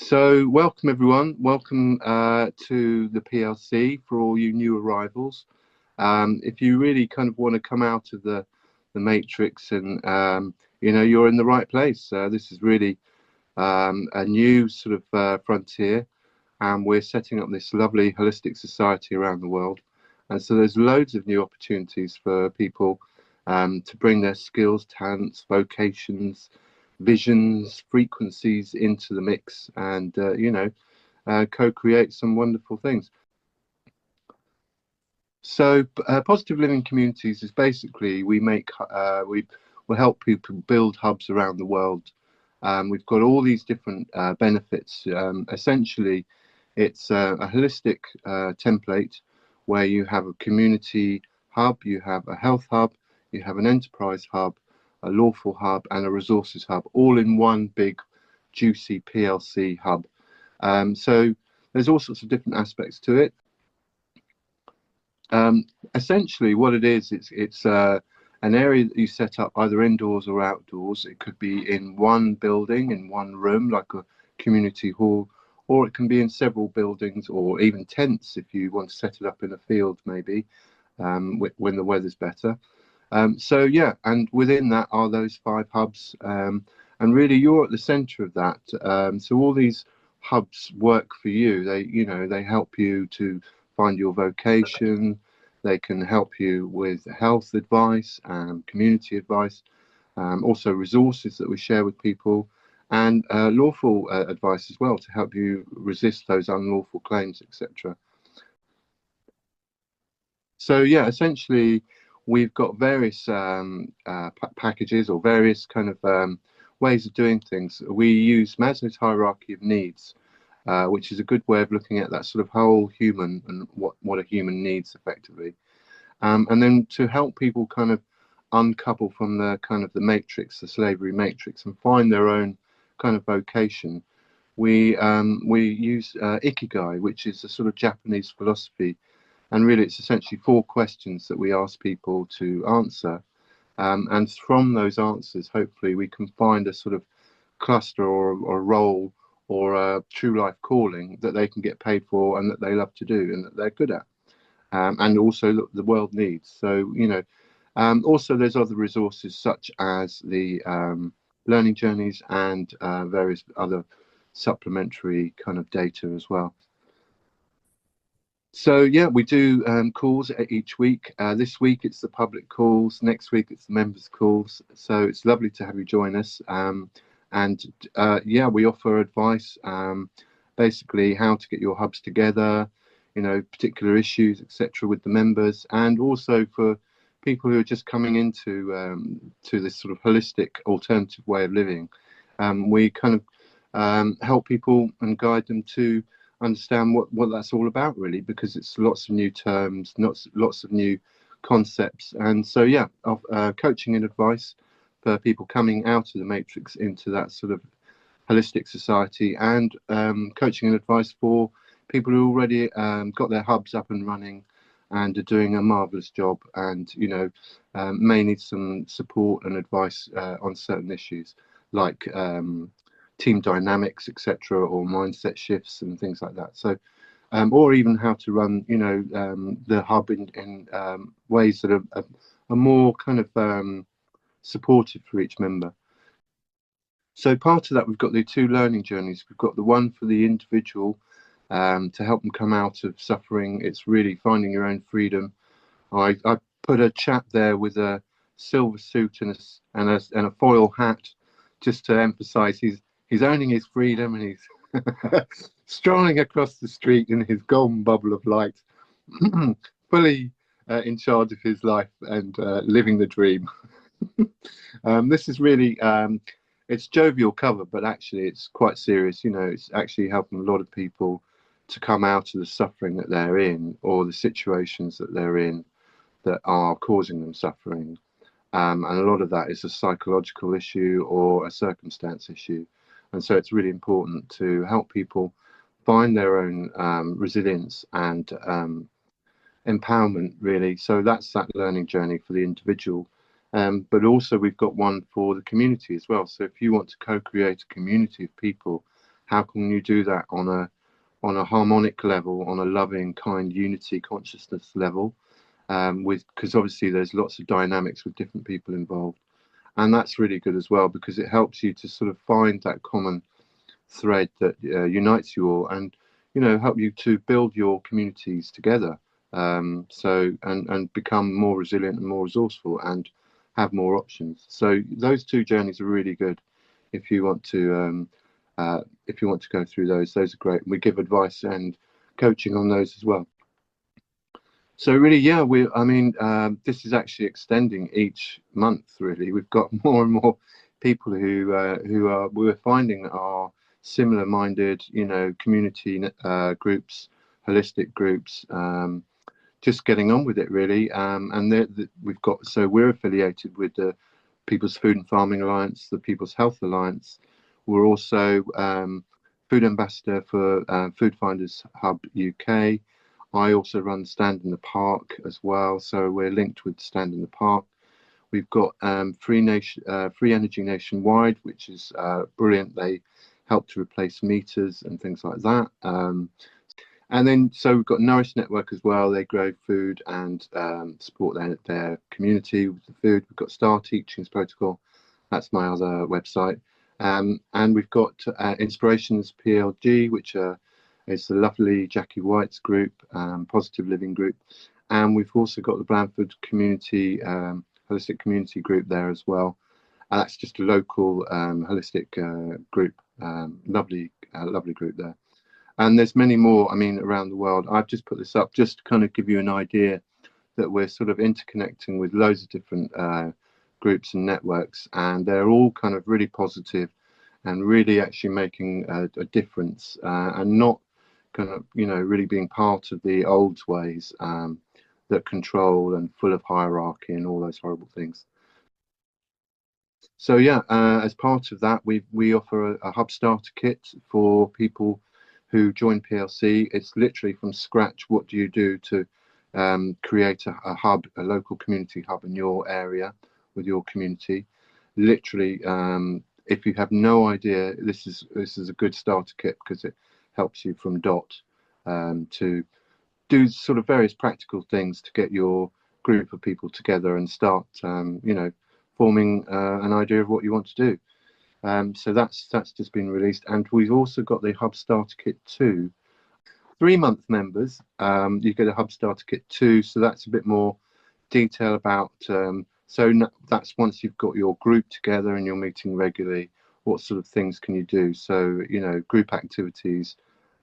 So welcome everyone, welcome to the PLC for all you new arrivals. If you really kind of want to come out of the matrix and you're in the right place. This is really a new sort of frontier, and we're setting up this lovely holistic society around the world. And so there's loads of new opportunities for people to bring their skills, talents, vocations, visions, frequencies into the mix, and co-create some wonderful things. So positive living communities is basically we will help people build hubs around the world. We've got all these different benefits. Essentially, it's a holistic template where you have a community hub, you have a health hub, you have an enterprise hub, a lawful hub, and a resources hub, all in one big juicy PLC hub. So there's all sorts of different aspects to it. Essentially, what it is, it's an area that you set up either indoors or outdoors. It could be in one building, in one room, like a community hall, or it can be in several buildings, or even tents if you want to set it up in a field, maybe when the weather's better. So yeah, and within that are those 5 hubs, and really you're at the center of that. So all these hubs work for you. They help you to find your vocation. They can help you with health advice and community advice, also resources that we share with people, and lawful advice as well to help you resist those unlawful claims, etc. So yeah, essentially we've got various packages or various kind of ways of doing things. We use Maslow's hierarchy of needs, which is a good way of looking at that sort of whole human and what a human needs effectively. And then to help people kind of uncouple from the kind of the matrix, the slavery matrix, and find their own kind of vocation, we use Ikigai, which is a sort of Japanese philosophy. And really, it's essentially 4 questions that we ask people to answer. And from those answers, hopefully, we can find a sort of cluster or role or a true life calling that they can get paid for and that they love to do and that they're good at. And also look, the world needs. So, also there's other resources such as the learning journeys and various other supplementary kind of data as well. So yeah, we do calls each week. This week it's the public calls. Next week it's the members calls. So it's lovely to have you join us. Yeah, we offer advice, basically how to get your hubs together, particular issues, etc., with the members, and also for people who are just coming into to this sort of holistic alternative way of living. We kind of help people and guide them to understand what that's all about, really, because it's lots of new terms, lots of new concepts. And so yeah, coaching and advice for people coming out of the matrix into that sort of holistic society, and coaching and advice for people who already got their hubs up and running and are doing a marvelous job, and may need some support and advice on certain issues like team dynamics, etc., or mindset shifts and things like that. So or even how to run the hub in ways that are more kind of supportive for each member. So part of that, we've got the 2 learning journeys. We've got the one for the individual, to help them come out of suffering. It's really finding your own freedom. I put a chap there with a silver suit and a foil hat, just to emphasize he's owning his freedom, and he's strolling across the street in his golden bubble of light, fully in charge of his life and living the dream. This is really it's jovial cover, but actually it's quite serious. It's actually helping a lot of people to come out of the suffering that they're in, or the situations that they're in that are causing them suffering. And a lot of that is a psychological issue or a circumstance issue. And so it's really important to help people find their own resilience and empowerment, really. So that's that learning journey for the individual. But also we've got one for the community as well. So if you want to co-create a community of people how can you do that on a harmonic level, on a loving, kind, unity consciousness level, because obviously there's lots of dynamics with different people involved, and that's really good as well because it helps you to sort of find that common thread that unites you all, and help you to build your communities together, and become more resilient and more resourceful and have more options. So those two journeys are really good if you want to go through those. Those are great. We give advice and coaching on those as well. So really, yeah, this is actually extending each month. Really, we've got more and more people who we're finding are similar-minded, community groups, holistic groups, just getting on with it really. And we're affiliated with the People's Food and Farming Alliance, the People's Health Alliance. We're also food ambassador for Food Finders Hub UK. I also run Stand in the Park as well, so we're linked with Stand in the Park. We've got Free Energy Nationwide, which is brilliant. They help to replace meters and things like that. And then, so we've got Nourish Network as well. They grow food and support their community with the food. We've got Star Teachings Protocol. That's my other website. And we've got Inspirations PLG, which is the lovely Jackie White's group, Positive Living group. And we've also got the Blandford Community, Holistic Community group there as well. That's just a local holistic group, lovely group there. And there's many more, around the world. I've just put this up just to kind of give you an idea that we're sort of interconnecting with loads of different groups and networks, and they're all kind of really positive and really actually making a difference, and not kind of, really being part of the old ways that control and full of hierarchy and all those horrible things. So yeah, as part of that, we offer a hub starter kit for people who join PLC. It's literally from scratch. What do you do to create a hub, a local community hub in your area with your community? Literally, if you have no idea, this is a good starter kit because it helps you from dot to do sort of various practical things to get your group of people together and start, forming an idea of what you want to do. So that's just been released, and we've also got the Hub Starter Kit 2. 3-month members, you get a Hub Starter Kit 2, so that's a bit more detail about. That's once you've got your group together and you're meeting regularly, what sort of things can you do? So group activities,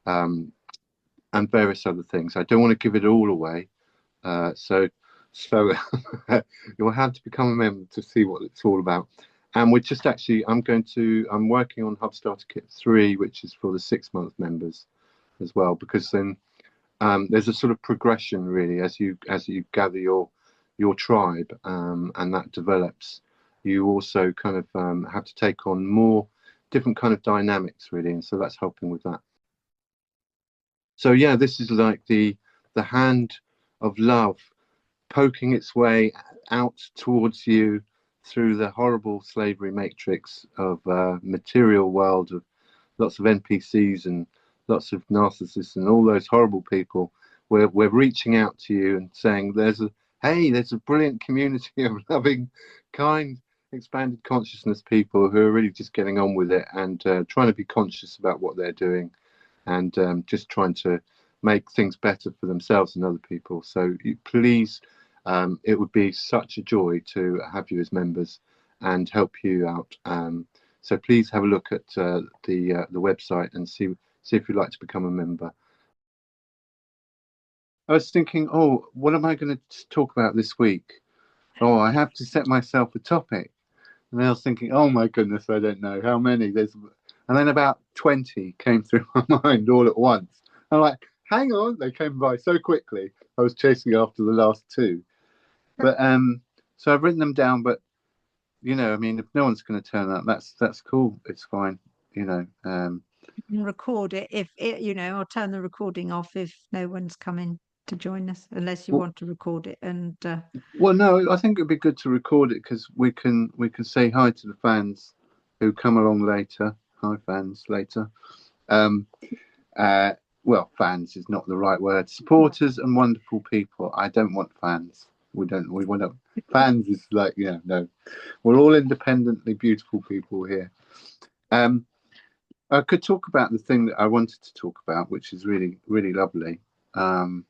and various other things. I don't want to give it all away, so you'll have to become a member to see what it's all about. And we're just actually, I'm working on Hub Starter Kit 3, which is for the 6-month members as well, because then there's a sort of progression really as you gather your tribe, and that develops. You also kind of have to take on more different kind of dynamics really, and so that's helping with that. So yeah, this is like the hand of love poking its way out towards you through the horrible slavery matrix of material world of lots of NPCs and lots of narcissists and all those horrible people. We're reaching out to you and saying there's a brilliant community of loving, kind, expanded consciousness people who are really just getting on with it and trying to be conscious about what they're doing, and just trying to make things better for themselves and other people. So please, it would be such a joy to have you as members and help you out. So please have a look at the website and see if you'd like to become a member. I was thinking, what am I going to talk about this week? Oh, I have to set myself a topic. And I was thinking, oh my goodness, I don't know how many. And then about 20 came through my mind all at once. I'm like, hang on, they came by so quickly. I was chasing after the last 2. But so I've written them down, but if no one's going to turn up, that's cool. It's fine. You can record it or turn the recording off if no one's coming to join us, unless you want to record it. And well, no, I think it'd be good to record it because we can say hi to the fans who come along later. Hi, fans, later. Um, well, fans is not the right word. Supporters and wonderful people. I don't want fans. We don't. We want to. Fans is like, yeah, no. We're all independently beautiful people here. Um, I could talk about the thing that I wanted to talk about, which is really, really lovely. Um,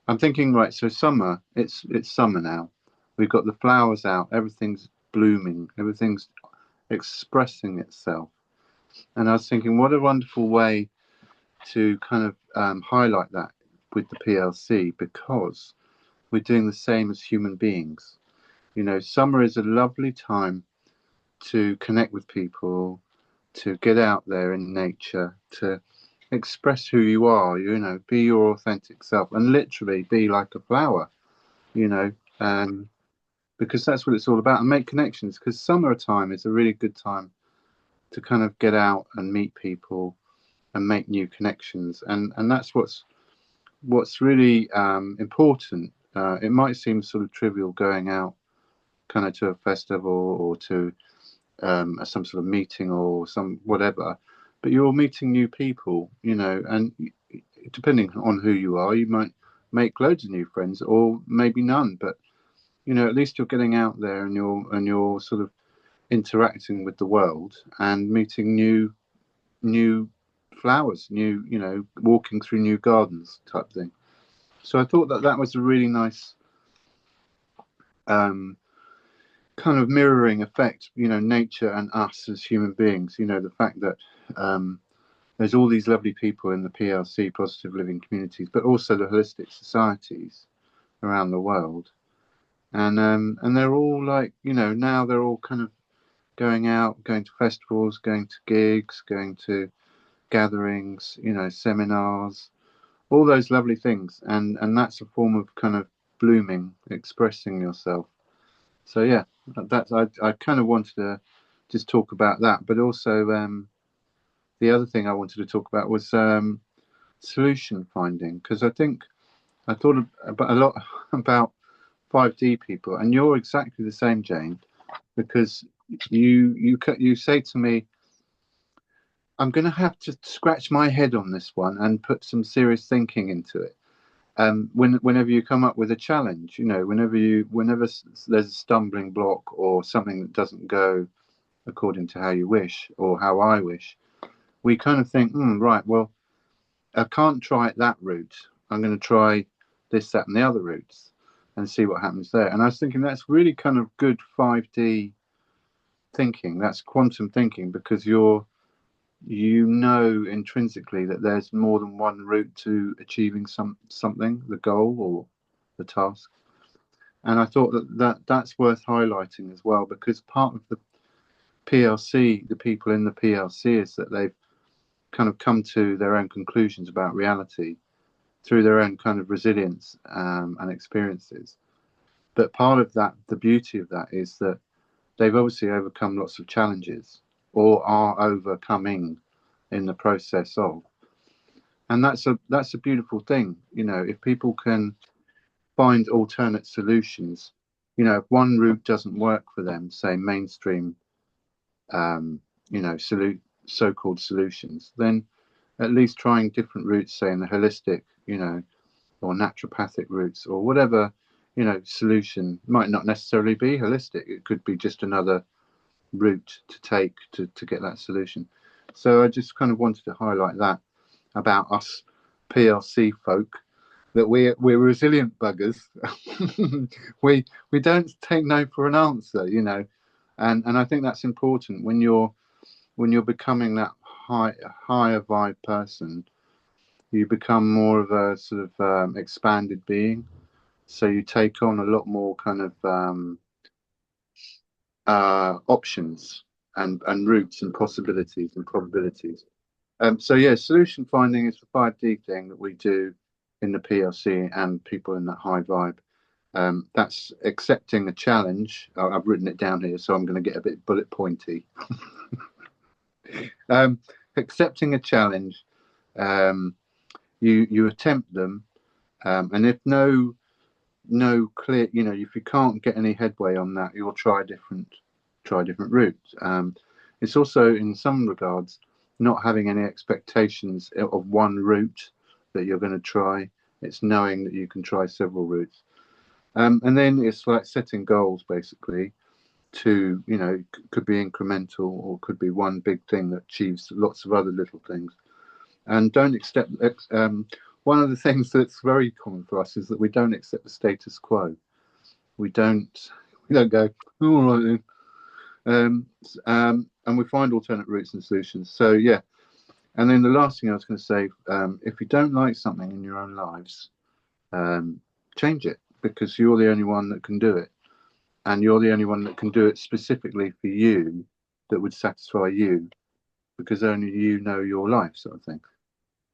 I'm thinking, right, so summer, it's summer now. We've got the flowers out, everything's blooming, everything's expressing itself. And I was thinking, what a wonderful way to kind of highlight that with the PLC, because we're doing the same as human beings. You know, summer is a lovely time to connect with people, to get out there in nature, to express who you are, you know, be your authentic self and literally be like a flower, you know, because that's what it's all about, and make connections, because summertime is a really good time to kind of get out and meet people and make new connections, and that's what's really important. It might seem sort of trivial going out kind of to a festival or to some sort of meeting or some whatever, but you're meeting new people, you know, and depending on who you are, you might make loads of new friends or maybe none, but you know, at least you're getting out there and you're sort of interacting with the world and meeting new flowers, new, you know, walking through new gardens type thing. So I thought that that was a really nice um, kind of mirroring effect, you know, nature and us as human beings. You know, the fact that um, there's all these lovely people in the PLC, positive living communities, but also the holistic societies around the world, and they're all like, you know, now they're all kind of going out, going to festivals, going to gigs, going to gatherings, you know, seminars, all those lovely things, and that's a form of kind of blooming, expressing yourself. So yeah, that's I kind of wanted to just talk about that, but also the other thing I wanted to talk about was solution finding, because I think I thought about a lot about 5D people, and you're exactly the same, Jane, because you say to me, I'm going to have to scratch my head on this one and put some serious thinking into it. Whenever you come up with a challenge, you know, whenever there's a stumbling block or something that doesn't go according to how you wish or how I wish, we kind of think, right, well, I can't try it that route. I'm going to try this, that, and the other routes and see what happens there. And I was thinking that's really kind of good 5D thinking. That's quantum thinking, because you know intrinsically that there's more than one route to achieving something, the goal or the task. And I thought that's worth highlighting as well, because part of the PLC, the people in the PLC, is that they've kind of come to their own conclusions about reality through their own kind of resilience and experiences. But part of that, the beauty of that, is that they've obviously overcome lots of challenges or are overcoming in the process of, and that's a beautiful thing. You know, if people can find alternate solutions, you know, if one route doesn't work for them, say mainstream you know, so-called solutions, then at least trying different routes, say in the holistic, you know, or naturopathic routes or whatever, you know, solution might not necessarily be holistic. It could be just another route to take to get that solution. So I just kind of wanted to highlight that about us PLC folk, that we're resilient buggers. We don't take no for an answer, you know, and I think that's important when you're becoming that higher vibe person. You become more of a sort of expanded being. So you take on a lot more kind of options and routes and possibilities and probabilities. So yeah, solution finding is the 5D thing that we do in the PLC and people in that high vibe. That's accepting a challenge. I've written it down here, so I'm going to get a bit bullet pointy. um, Accepting a challenge, um, you attempt them, and if no clear, you know, if you can't get any headway on that, you'll try different routes. It's also in some regards not having any expectations of one route that you're going to try. It's knowing that you can try several routes. And then it's like setting goals, basically, to, you know, could be incremental or could be one big thing that achieves lots of other little things. And don't accept, one of the things that's very common for us is that we don't accept the status quo. We don't go, oh, all right then. And we find alternate routes and solutions. So, yeah. And then the last thing I was going to say, if you don't like something in your own lives, change it, because you're the only one that can do it. And you're the only one that can do it specifically for you, that would satisfy you, because only you know your life, sort of thing.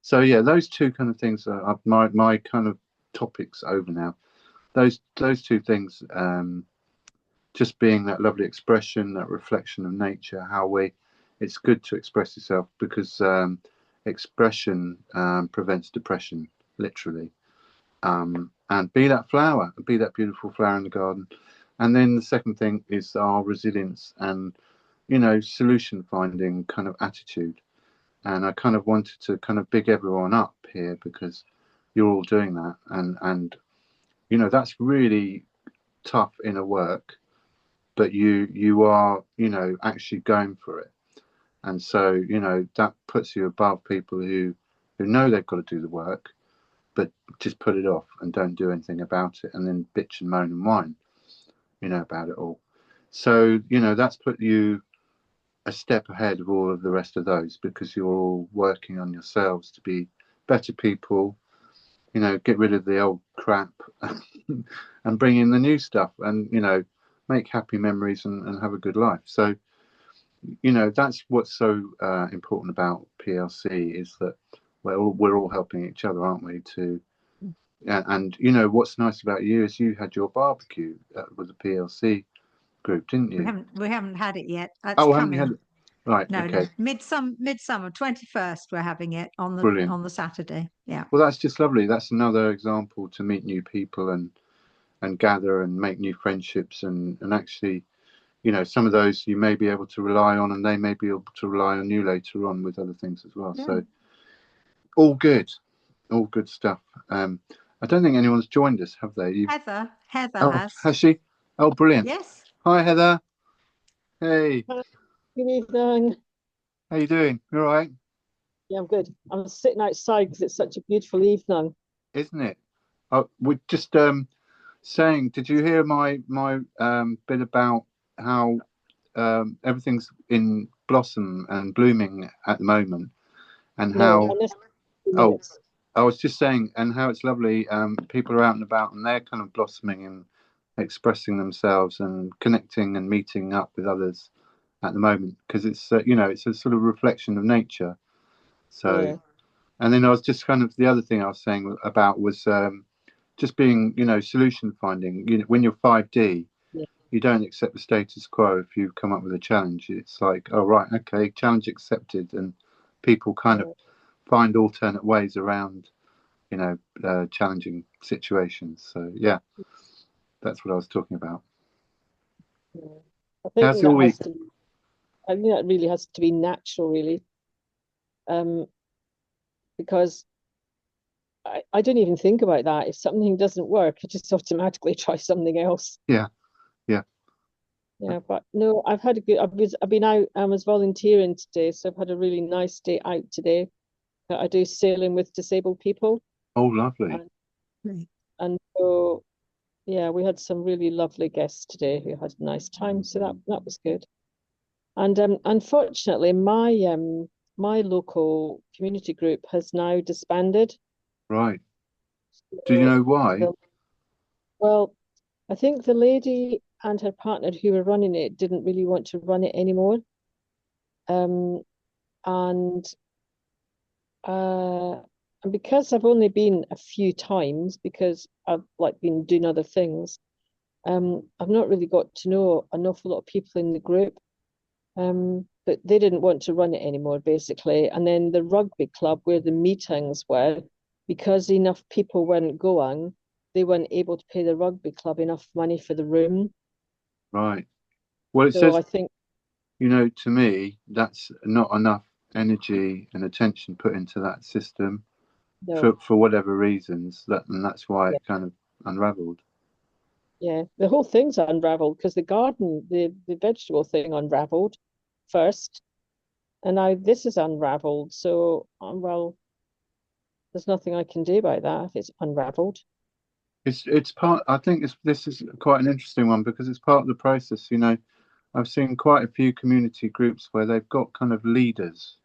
So yeah, those two kind of things are my kind of topics over now. Those two things, just being that lovely expression, that reflection of nature, it's good to express yourself, because expression prevents depression, literally. And be that flower, be that beautiful flower in the garden. And then the second thing is our resilience and, you know, solution finding kind of attitude. And I kind of wanted to kind of big everyone up here, because you're all doing that, and you know, that's really tough inner work, but you are, you know, actually going for it. And so, you know, that puts you above people who know they've got to do the work, but just put it off and don't do anything about it, and then bitch and moan and whine, you know, about it all. So, you know, that's put you a step ahead of all of the rest of those, because you're all working on yourselves to be better people, you know, get rid of the old crap and bring in the new stuff, and, you know, make happy memories and have a good life. So, you know, that's what's so important about PLC, is that we're all helping each other, aren't we? And you know, what's nice about you is you had your barbecue with the PLC group, didn't you? We haven't had it yet. That's Oh, haven't you coming. had it? Right. No, Okay. midsummer 21st. We're having it on Brilliant. the Saturday. Yeah. Well, that's just lovely. That's another example to meet new people and gather and make new friendships, and actually, you know, some of those you may be able to rely on, and they may be able to rely on you later on with other things as well. Yeah. So all good stuff. I don't think anyone's joined us, have they? Heather Oh, has. has she? Oh, brilliant. Yes. Hi, Heather. Hey, Good evening. how you doing? You all right? Yeah, I'm good. I'm sitting outside because it's such a beautiful evening. Isn't it? We're just saying, did you hear my bit about how everything's in blossom and blooming at the moment, and No, how I missed 2 oh, minutes. I was just saying, and how it's lovely. People are out and about, and they're kind of blossoming and expressing themselves and connecting and meeting up with others at the moment, because it's you know, it's a sort of reflection of nature. So, Yeah. and then I was just kind of, the other thing I was saying about was just being, you know, solution finding. You know, when you're 5D, Yeah. you don't accept the status quo. If you come up with a challenge, it's like, oh right, okay, challenge accepted, and people kind of find alternate ways around, you know, challenging situations. So yeah, that's what I was talking about. Yeah. I think How's your that week? has to be, I think that really has to be natural, really. Because I don't even think about that. If something doesn't work, I just automatically try something else. Yeah, yeah. Yeah, but no, I've had a good. I've been out. I was volunteering today, so I've had a really nice day out today. I do sailing with disabled people, Oh, lovely. and so yeah, we had some really lovely guests today who had a nice time. So that was good. And unfortunately, my local community group has now disbanded. Right. Do you know why? Well, I think the lady and her partner who were running it didn't really want to run it anymore. Um, and uh, and because I've only been a few times because I've like been doing other things, I've not really got to know an awful lot of people in the group. But they didn't want to run it anymore, basically. And then the rugby club, where the meetings were, because enough people weren't going, they weren't able to pay the rugby club enough money for the room. Right. Well, it So says, I think, you know, to me, that's not enough energy and attention put into that system No. for whatever reasons, and that's why Yeah. it kind of unraveled. Yeah, the whole thing's unraveled because the garden, the vegetable thing unraveled first, and now this is unraveled. So, well, there's nothing I can do about that if it's unraveled. It's part. I think this is quite an interesting one because it's part of the process. You know, I've seen quite a few community groups where they've got kind of leaders,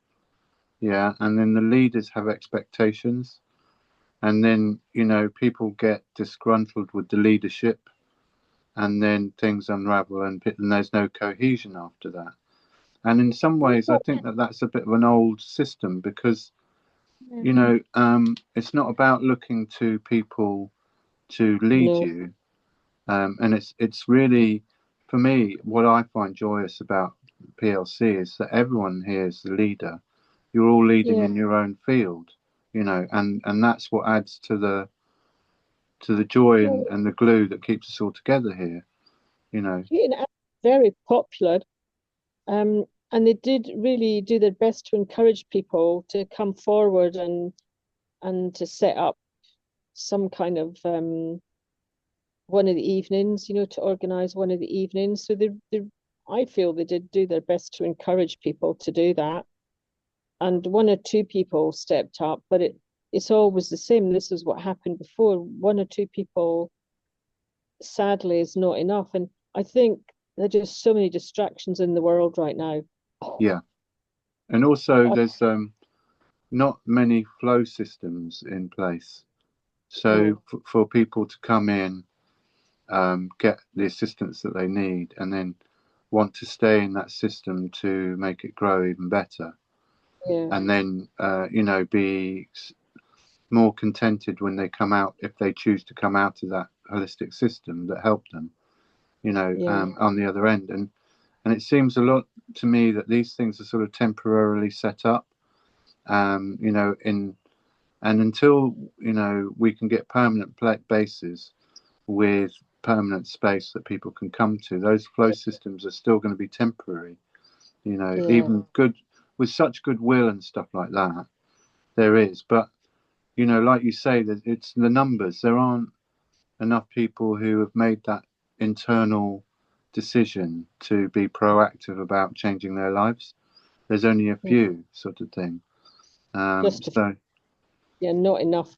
yeah, and then the leaders have expectations, and then you know people get disgruntled with the leadership, and then things unravel, and there's no cohesion after that. And in some ways, I think that that's a bit of an old system because you know it's not about looking to people to lead No, you, and it's really for me what I find joyous about PLC is that everyone here is the leader. You're all leading yeah, in your own field, you know, and that's what adds to the joy no. and the glue that keeps us all together here, you know. Kate and very popular. And they did really do their best to encourage people to come forward and to set up some kind of one of the evenings, you know, to organize one of the evenings. So they I feel they did do their best to encourage people to do that. And one or two people stepped up, but it's always the same. This is what happened before. One or two people, sadly, is not enough. And I think there are just so many distractions in the world right now. Yeah, and also I, there's not many flow systems in place. So no, for people to come in, get the assistance that they need, and then want to stay in that system to make it grow even better, yeah, and then you know be more contented when they come out if they choose to come out of that holistic system that helped them, you know, yeah, on the other end. And it seems a lot to me that these things are sort of temporarily set up, you know, in and until you know we can get permanent bases with permanent space that people can come to, those flow systems are still going to be temporary, you know, yeah, even good with such goodwill and stuff like that there is. But you know, like you say, that it's the numbers. There aren't enough people who have made that internal decision to be proactive about changing their lives. There's only a yeah. few, sort of thing. Just a, So yeah, not enough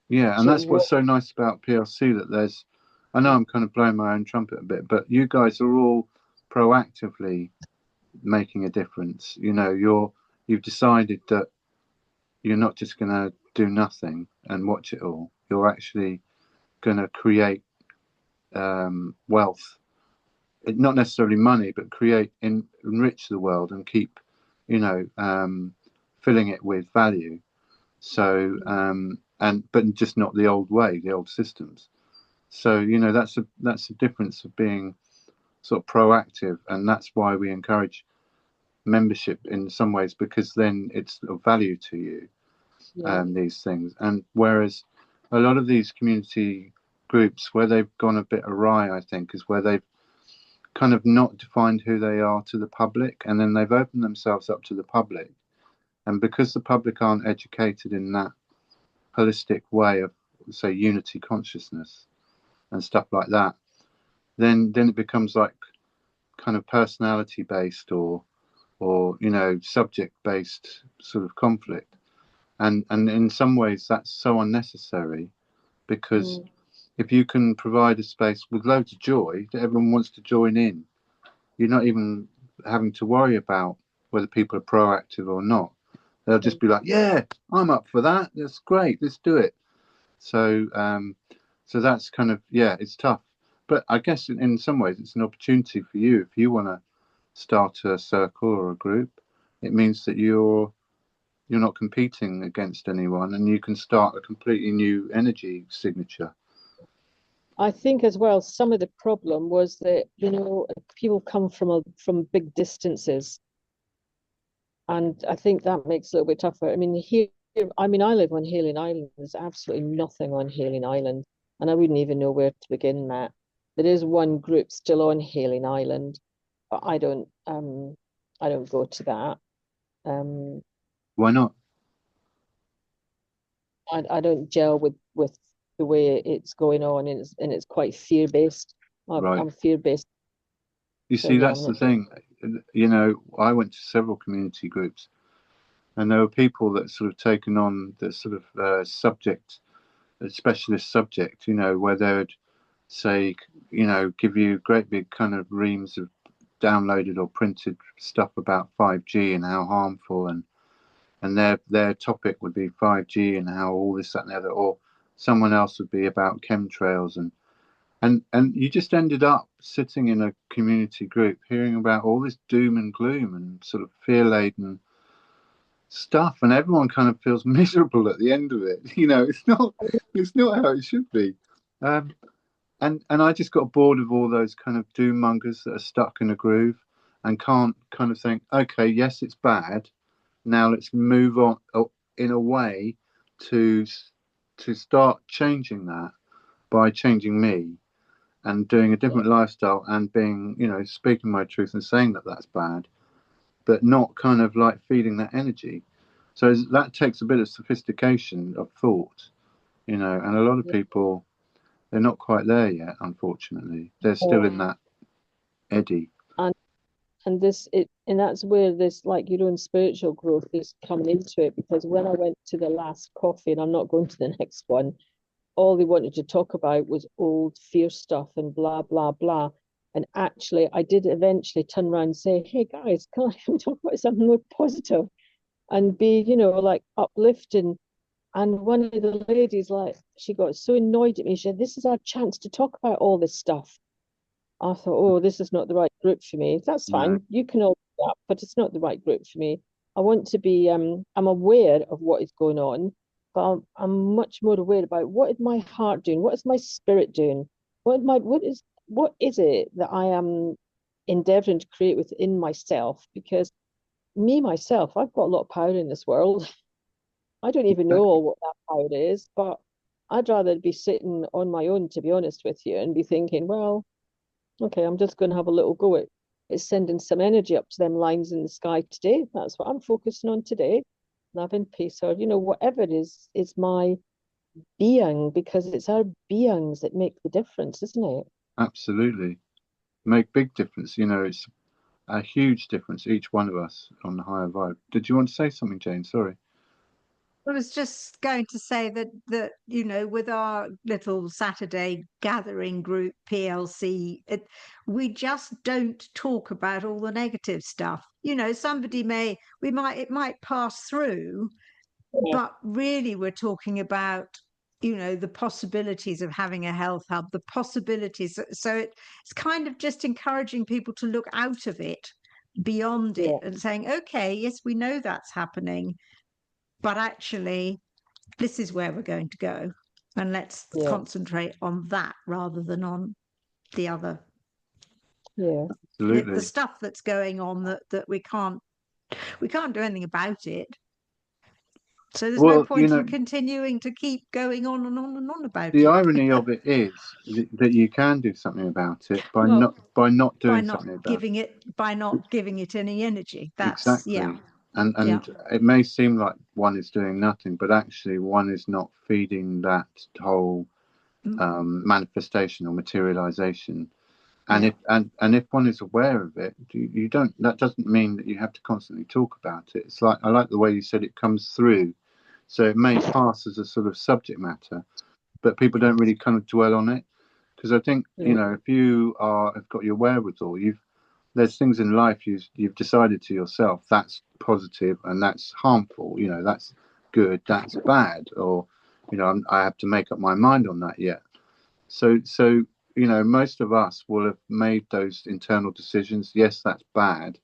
yeah, and to that's what's work. so nice about PLC that there's. I know I'm kind of blowing my own trumpet a bit, but you guys are all proactively making a difference. You know, you've decided that you're not just going to do nothing and watch it all. You're actually going to create wealth, not necessarily money, but enrich the world and keep, you know, filling it with value. So and but just not the old way, the old systems. So you know that's a difference of being sort of proactive, and that's why we encourage membership in some ways because then it's of value to you, Yeah, these things. And whereas a lot of these community groups where they've gone a bit awry, I think, is where they've kind of not defined who they are to the public, and then they've opened themselves up to the public. And because the public aren't educated in that holistic way of, say, unity consciousness and stuff like that, then it becomes like kind of personality based or you know subject based sort of conflict. And in some ways that's so unnecessary because mm, if you can provide a space with loads of joy that everyone wants to join in, you're not even having to worry about whether people are proactive or not. They'll just mm. be like, yeah, I'm up for that, that's great, let's do it. So so that's kind of, yeah, it's tough, but I guess in some ways it's an opportunity for you if you want to start a circle or a group. It means that you're not competing against anyone and you can start a completely new energy signature. I think as well, some of the problem was that, you know, people come from big distances, and I think that makes it a little bit tougher. I mean, here, I mean, I live on Healing Island. There's absolutely nothing on Healing Island, and I wouldn't even know where to begin, Matt. There is one group still on Healing Island, but I don't go to that. Why not? I don't gel with the way it's going on, and it's quite fear based. Right. I'm fear based. You So see, yeah, that's the thing. You know, I went to several community groups, and there were people that sort of taken on the sort of subject, a specialist subject, you know, where they would say, you know, give you great big kind of reams of downloaded or printed stuff about 5G and how harmful, and their topic would be 5G and how all this, that, and the other, or someone else would be about chemtrails, and you just ended up sitting in a community group hearing about all this doom and gloom and sort of fear laden stuff, and everyone kind of feels miserable at the end of it. You know, it's not how it should be. Um, and I just got bored of all those kind of doom mongers that are stuck in a groove and can't kind of think, okay, yes, it's bad. Now let's move on in a way to to start changing that by changing me and doing a different lifestyle and being, you know, speaking my truth and saying that that's bad, but not kind of like feeding that energy. So that takes a bit of sophistication of thought, you know, and a lot of yeah. people, they're not quite there yet, unfortunately. They're still in that eddy. and and that's where this, like, your own spiritual growth is coming into it, because when I went to the last coffee, and I'm not going to the next one, all they wanted to talk about was old fear stuff and blah blah blah. And actually I did eventually turn around and say, hey guys, can I talk about something more positive and be, you know, like uplifting? And one of the ladies, like, she got so annoyed at me, she said, this is our chance to talk about all this stuff. I thought, oh, this is not the right group for me. That's No, fine. You can all do that, but it's not the right group for me. I want to be, I'm aware of what is going on, but I'm much more aware about what is my heart doing? What is my spirit doing? What is it that I am endeavoring to create within myself? Because myself, I've got a lot of power in this world. I don't even know exactly. what that power is, but I'd rather be sitting on my own, to be honest with you, and be thinking, well, okay, I'm just going to have a little go at sending some energy up to them lines in the sky today. That's what I'm focusing on today. Love and peace, or, you know, whatever it is my being, because it's our beings that make the difference, isn't it? Absolutely. Make big difference. You know, it's a huge difference, each one of us on the higher vibe. Did you want to say something, Jane? Sorry. I was just going to say that you know, with our little Saturday gathering group PLC, we just don't talk about all the negative stuff. You know, it might pass through, Yeah, but really we're talking about, you know, the possibilities of having a health hub, the possibilities. So it's kind of just encouraging people to look out of it, beyond it, yeah, and saying, okay, yes, we know that's happening, but actually this is where we're going to go, and let's yeah, concentrate on that rather than on the other, yeah, the Absolutely. stuff that's going on that we can't do anything about it. So there's no Well, you point in know, continuing to keep going on and on and on about the it. irony of it is that you can do something about it Well, by not by doing not something about giving it by not giving it any energy. it. That's yeah, Exactly. yeah, And it may seem like one is doing nothing, but actually one is not feeding that whole mm, manifestation or materialization. And yeah, if one is aware of it, you don't. That doesn't mean that you have to constantly talk about it. It's like, I like the way you said it comes through, so it may pass as a sort of subject matter, but people don't really kind of dwell on it, because I think, you yeah, know, if you have got your wherewithal, there's things in life you've decided to yourself that's positive and that's harmful. You know, that's good, that's bad, or, you know, I have to make up my mind on that yet. So, you know, most of us will have made those internal decisions. Yes, that's bad.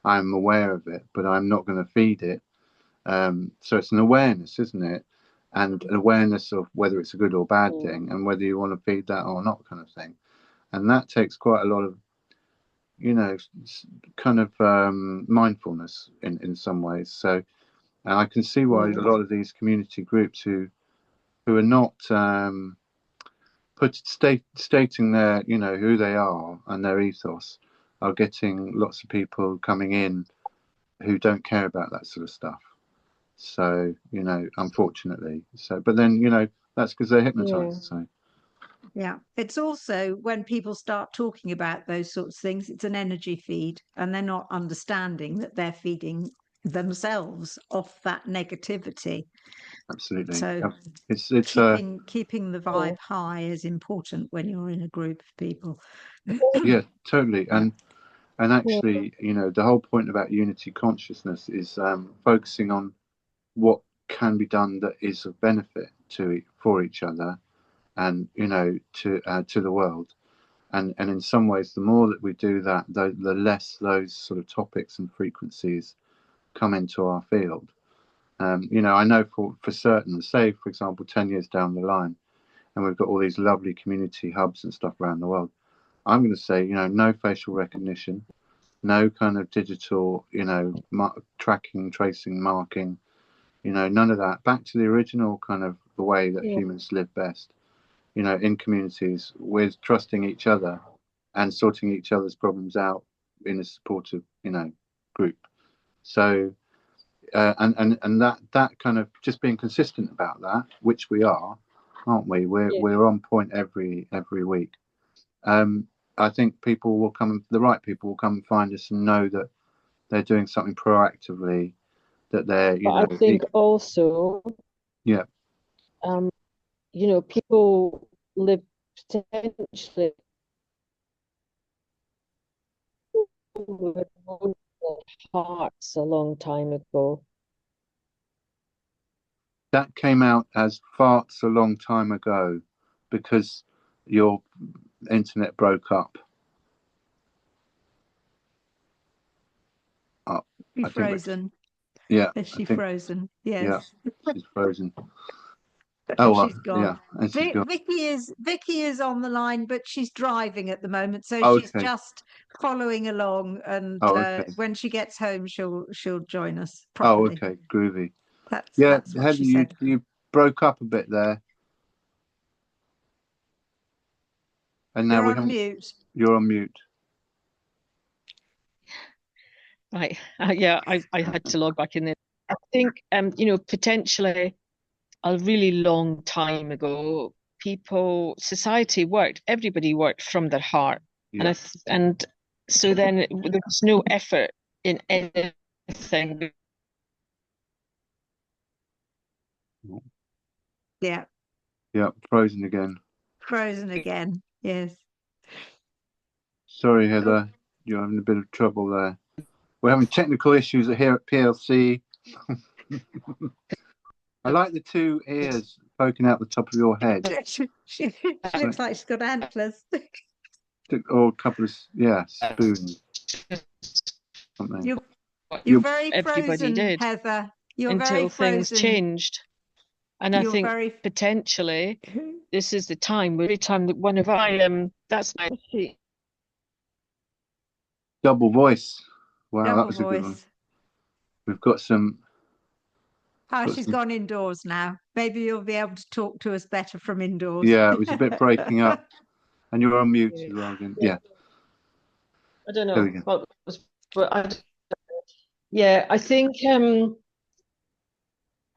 I'm aware of it, but I'm not going to feed it. So it's an awareness, isn't it? And an awareness of whether it's a good or bad mm, thing, and whether you want to feed that or not, kind of thing. And that takes quite a lot of, you know, kind of mindfulness in some ways. So, and I can see why a mm, lot of these community groups who are not stating their, you know, who they are and their ethos, are getting lots of people coming in who don't care about that sort of stuff. So, unfortunately. So, but then, that's because they're hypnotized. So, yeah, it's also when people start talking about those sorts of things, it's an energy feed, and they're not understanding that they're feeding themselves off that negativity. absolutely. So It's keeping the vibe high is important when you're in a group of people. yeah, totally. And actually, the whole point about unity consciousness is focusing on what can be done that is of benefit for each other, and to the world. And in some ways, the more that we do that, the less those sort of topics and frequencies come into our field. I know for certain, say, for example, 10 years down the line, and we've got all these lovely community hubs and stuff around the world, I'm going to say, no facial recognition, no kind of digital, tracking, tracing, marking, none of that. Back to the original kind of the way that humans live best, in communities, with trusting each other and sorting each other's problems out in a supportive, group. So, and that kind of just being consistent about that, which we are, aren't we? We're on point every week. I think the right people will come and find us and know that they're doing something proactively, that they're, I think also, people live potentially with hearts a long time ago. That came out as farts a long time ago because your internet broke up. She's frozen. Is she frozen? Yes. Yeah, she's frozen. She's gone. Yeah, and she's gone. Vicky is on the line, but she's driving at the moment, so she's Okay. just following along. And when she gets home, she'll join us properly. Oh, okay, groovy. That's what Helen, she said. you broke up a bit there, and now You're on mute. You're on mute. Right. Yeah, I had to log back in there. I think, potentially a really long time ago, society worked, everybody worked from their heart. Yeah. And so then there was no effort in anything. Yeah. Yeah, frozen again. Frozen again. Yes. Sorry, Heather, you're having a bit of trouble there. We're having technical issues here at PLC. I like the two ears poking out the top of your head. She looks like she's got antlers. Or a couple of spoons. Something. You're very everybody frozen, did Heather. You're until very things frozen. changed. And I think potentially this is the time, every time that one of that's my double voice. Wow, double that was a good one. We've got some. She's gone indoors now. Maybe you'll be able to talk to us better from indoors. Yeah, it was a bit breaking up. And you're on mute as well again. Yeah. I don't know. I think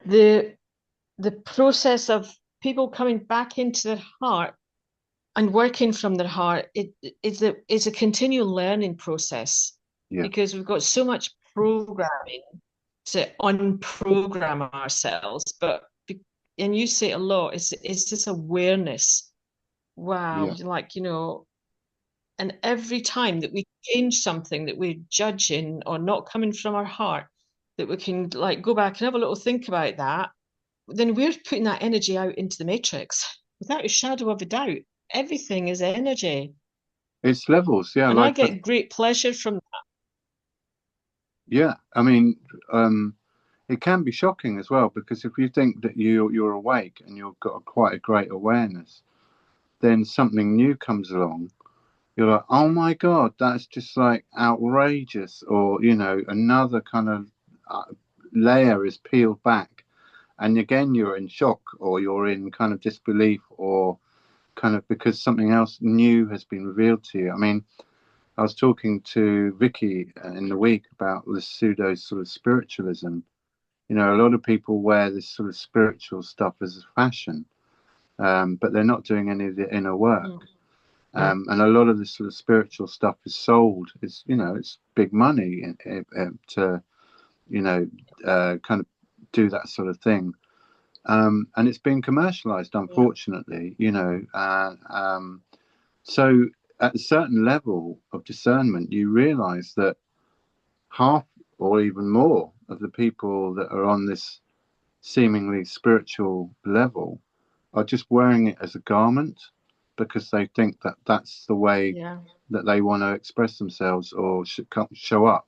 the process of people coming back into their heart and working from their heart, it is a continual learning process. Because we've got so much programming to unprogram ourselves, and you say it a lot, it's this awareness. Wow. And every time that we change something that we're judging or not coming from our heart, that we can go back and have a little think about that, then we're putting that energy out into the matrix without a shadow of a doubt. Everything is energy. It's levels, yeah. And I get great pleasure from that. Yeah, I mean, it can be shocking as well, because if you think that you're awake and you've got quite a great awareness, then something new comes along. You're like, oh my God, that's just like outrageous, or another kind of layer is peeled back, and again you're in shock, or you're in kind of disbelief, or kind of because something else new has been revealed to you. I mean, I was talking to Vicky in the week about the pseudo sort of spiritualism. You know, a lot of people wear this sort of spiritual stuff as a fashion, but they're not doing any of the inner work. And a lot of this sort of spiritual stuff is sold. It's, you know, it's big money to, you know, kind of do that sort of thing. And it's been commercialized, unfortunately, you know. So at a certain level of discernment, you realize that half or even more of the people that are on this seemingly spiritual level are just wearing it as a garment because they think that that's the way that they want to express themselves or show up.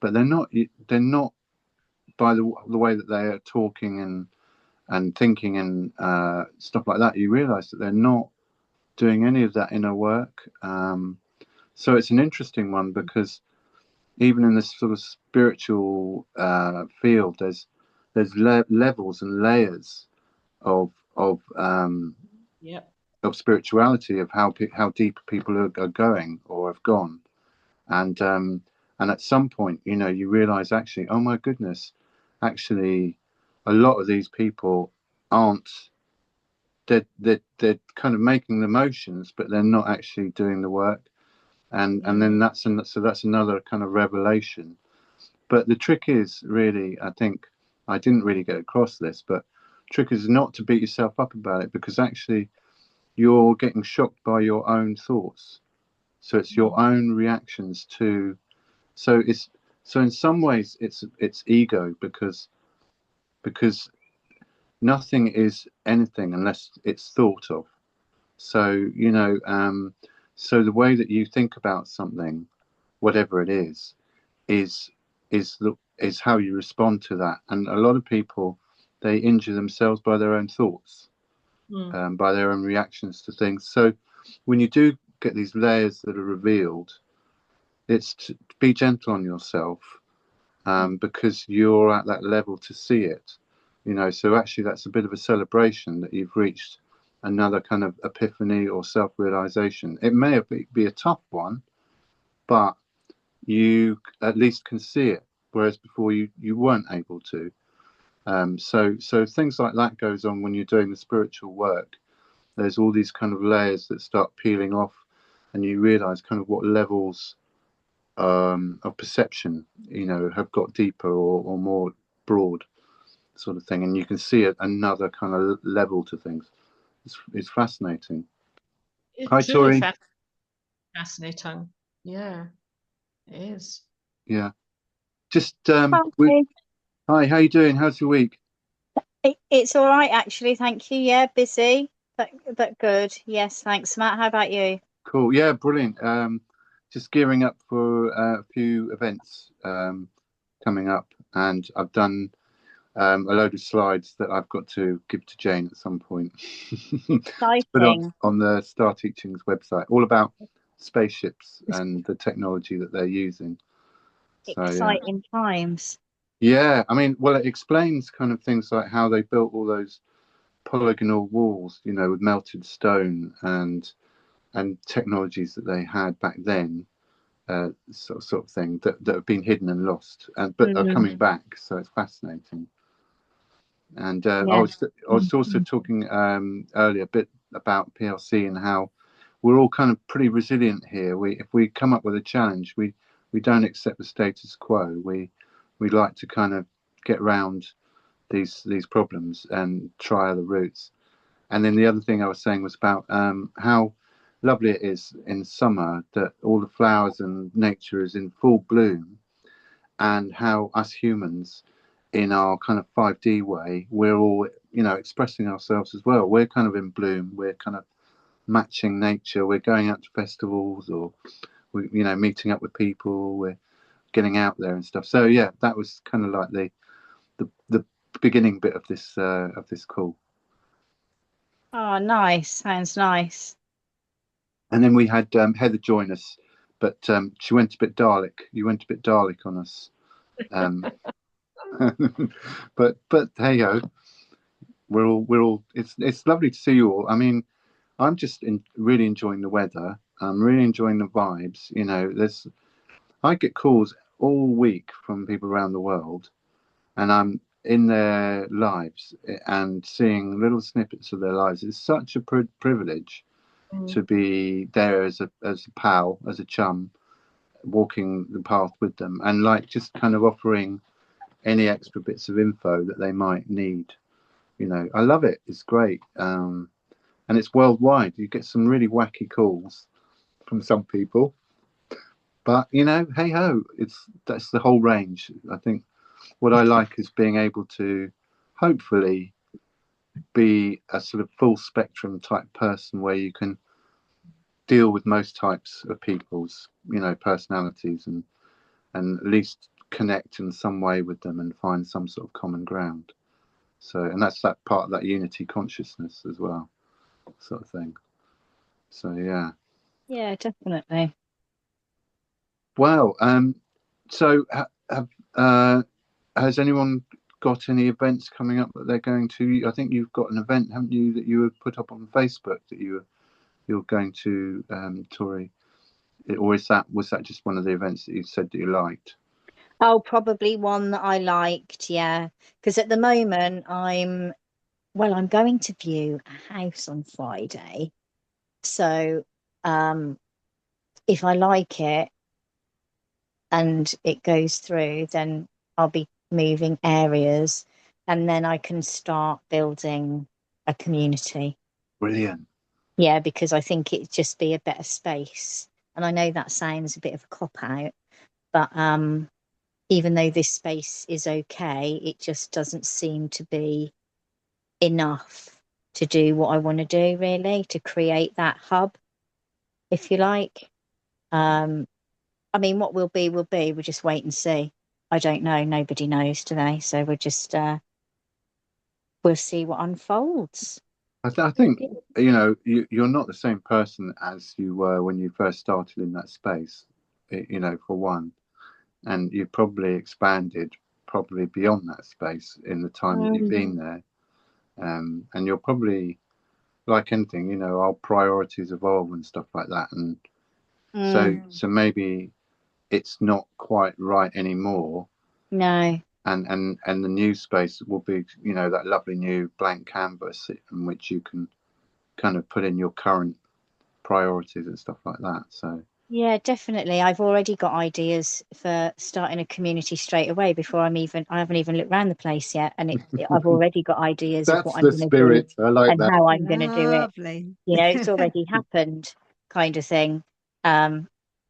But they're not by the way that they are talking and thinking and stuff like that. You realize that they're not doing any of that inner work. So it's an interesting one because even in this sort of spiritual field, there's levels and layers of spirituality, of how deep people are going or have gone, and at some point, you know, you realize actually, oh my goodness, actually, a lot of these people aren't. They're kind of making the motions, but they're not actually doing the work, and then that's another kind of revelation. But the trick is really, I think, I didn't really get across this, but trick is not to beat yourself up about it, because actually you're getting shocked by your own thoughts. So it's your own reactions to. So in some ways it's ego, because nothing is anything unless it's thought of. So, you know, so the way that you think about something, whatever it is how you respond to that. And a lot of people, they injure themselves by their own thoughts, by their own reactions to things. So when you do get these layers that are revealed, it's to be gentle on yourself, because you're at that level to see it, you know. So actually that's a bit of a celebration that you've reached another kind of epiphany or self-realization. It may be a tough one, but you at least can see it, whereas before you weren't able to. So things like that goes on when you're doing the spiritual work. There's all these kind of layers that start peeling off, and you realize kind of what levels of perception, you know, have got deeper or more broad, sort of thing, and you can see another kind of level to things. It's fascinating. It's Hi, truly Tori. fascinating. Yeah, it is. Yeah. Just Hi. hi, how you doing? How's your week? It's all right, actually. Thank you. Yeah, busy, but good. Yes, thanks, Matt. How about you? Cool. Yeah, brilliant. Just gearing up for a few events coming up, and I've done a load of slides that I've got to give to Jane at some point. Put on the Star Teachings website, all about spaceships and the technology that they're using. So, exciting times. Yeah, I mean, well, it explains kind of things like how they built all those polygonal walls, you know, with melted stone and technologies that they had back then, sort of thing that have been hidden and lost, but are coming back. So it's fascinating. And I was also talking earlier a bit about PLC and how we're all kind of pretty resilient here. If we come up with a challenge, we don't accept the status quo. We like to kind of get around these problems and try other routes. And then the other thing I was saying was about how lovely it is in summer that all the flowers and nature is in full bloom, and how us humans, in our kind of 5D way, we're all, you know, expressing ourselves as well. We're kind of in bloom. We're kind of matching nature. We're going out to festivals, or we, you know, meeting up with people. We're getting out there and stuff. So yeah, that was kind of like the beginning bit of this call. Oh, nice. Sounds nice. And then we had Heather join us, but she went a bit Dalek. You went a bit Dalek on us. But hey ho, we're all. It's lovely to see you all. I mean, I'm just really enjoying the weather. I'm really enjoying the vibes. I get calls all week from people around the world, and I'm in their lives and seeing little snippets of their lives. It's such a privilege to be there as a pal, as a chum, walking the path with them, and like just kind of offering any extra bits of info that they might need. I love it. It's great. And it's worldwide. You get some really wacky calls from some people, but hey ho, that's the whole range. I think what I like is being able to hopefully be a sort of full spectrum type person where you can deal with most types of people's personalities, and at least connect in some way with them and find some sort of common ground. So, and that's that part of that unity consciousness as well, sort of thing. So Yeah, definitely. Well, so has anyone got any events coming up that they're going to? I think you've got an event, haven't you, that you have put up on Facebook that you're going to, Tori? Or was that just one of the events that you said that you liked? Oh, probably one that I liked, yeah. Because at the moment I'm going to view a house on Friday. So if I like it and it goes through, then I'll be moving areas, and then I can start building a community. Brilliant. Yeah, because I think it'd just be a better space. And I know that sounds a bit of a cop out, but even though this space is okay, it just doesn't seem to be enough to do what I want to do, really, to create that hub, if you like. I mean, what will be, we'll just wait and see. I don't know. Nobody knows today. So we'll just, we'll see what unfolds. I think, you're not the same person as you were when you first started in that space, for one. And you've probably expanded probably beyond that space in the time that you've been there. And you're probably, like anything, our priorities evolve and stuff like that. And so maybe it's not quite right anymore. No. And the new space will be, that lovely new blank canvas in which you can kind of put in your current priorities and stuff like that. So Yeah, definitely. I've already got ideas for starting a community straight away before I haven't even looked around the place yet. And I've already got ideas of that's what I'm the going to do spirit. I like and that. how I'm going to do it. Lovely. It's already happened, kind of thing.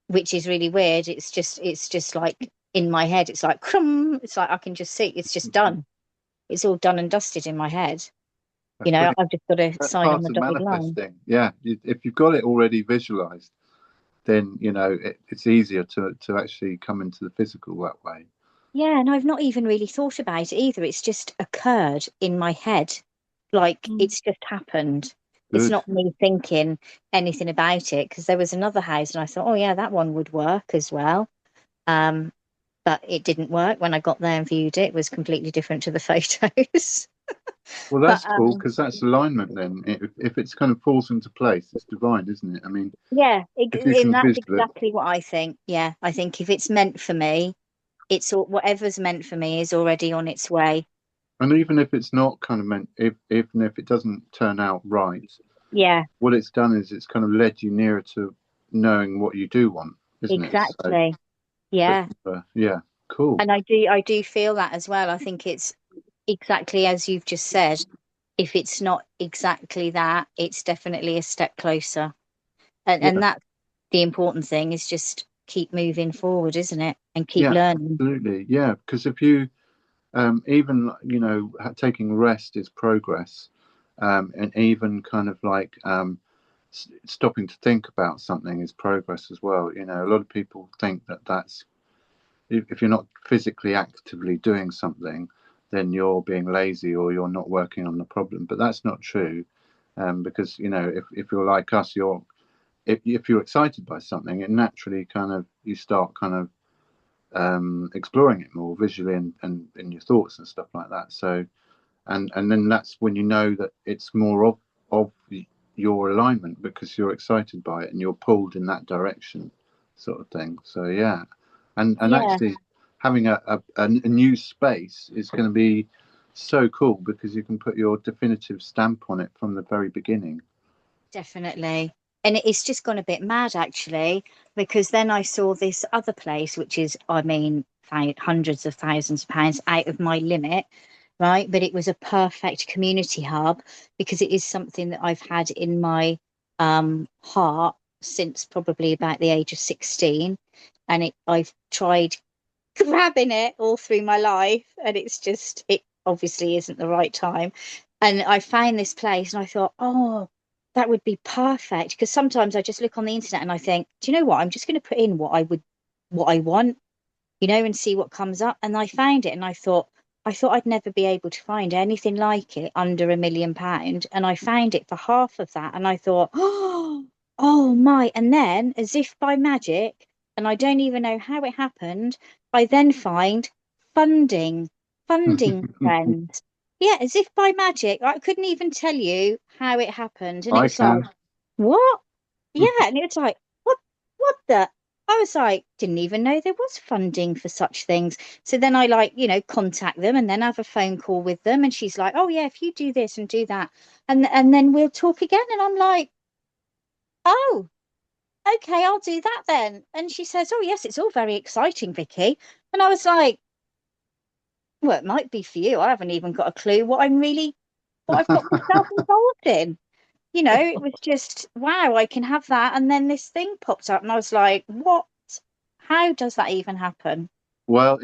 Which is really weird. It's just like in my head, it's like, crumb. It's like I can just see it's just done. It's all done and dusted in my head. That's brilliant. I've just got to That's sign on part the of dotted line. manifesting. Yeah, if you've got it already visualized, then it's easier to actually come into the physical that way. Yeah, and I've not even really thought about it either. It's just occurred in my head. Like it's just happened. Good. It's not me thinking anything about it, because there was another house and I thought, oh yeah, that one would work as well. But it didn't work. When I got there and viewed it, it was completely different to the photos. Well, that's cool, because that's alignment then. If it's kind of falls into place, it's divine, isn't it? I mean, Yeah, if you and can that's visualize it. exactly what I think. Yeah, I think if it's meant for me, it's whatever's meant for me is already on its way. And even if it's not kind of meant, even if it doesn't turn out right, Yeah, what it's done is it's kind of led you nearer to knowing what you do want, isn't it? exactly. Yeah. Yeah, cool. And I do feel that as well. I think it's exactly as you've just said. If it's not exactly that, it's definitely a step closer. And that's the important thing, is just keep moving forward, isn't it? And keep learning. Absolutely. Yeah, because if you even taking rest is progress, and even kind of like stopping to think about something is progress as well. A lot of people think that that's, if you're not physically actively doing something, then you're being lazy or you're not working on the problem. But that's not true, because if you're like us, if you're excited by something, it naturally kind of you start kind of exploring it more visually and in your thoughts and stuff like that. So and then that's when you know that it's more of your alignment because you're excited by it and you're pulled in that direction, sort of thing. So yeah, and Yeah, actually having a new space is going to be so cool because you can put your definitive stamp on it from the very beginning. definitely. And it's just gone a bit mad actually, because then I saw this other place, which is, I mean, hundreds of thousands of pounds out of my limit, right? But it was a perfect community hub because it is something that I've had in my heart since probably about the age of 16. And I've tried grabbing it all through my life, and it obviously isn't the right time. And I found this place and I thought, oh, that would be perfect, because sometimes I just look on the internet and I think, do you know what, I'm just going to put in what I want, and see what comes up. And I found it and I thought I'd never be able to find anything like it under £1 million, and I found it for half of that. And I thought, oh my. And then, as if by magic, and I don't even know how it happened, I then find funding, funding friends. Yeah, as if by magic. I couldn't even tell you how it happened. And I it's like, can. what? Yeah, and it's like, what the? I was like, didn't even know there was funding for such things. So then I contact them and then have a phone call with them. And she's like, oh yeah, if you do this and do that, and then we'll talk again. And I'm like, oh, okay, I'll do that then. And she says, oh yes, it's all very exciting, Vicky. And I was like, well, it might be for you. I haven't even got a clue what I've got myself involved in. It was just, wow, I can have that. And then this thing popped up and I was like, what? How does that even happen? Well,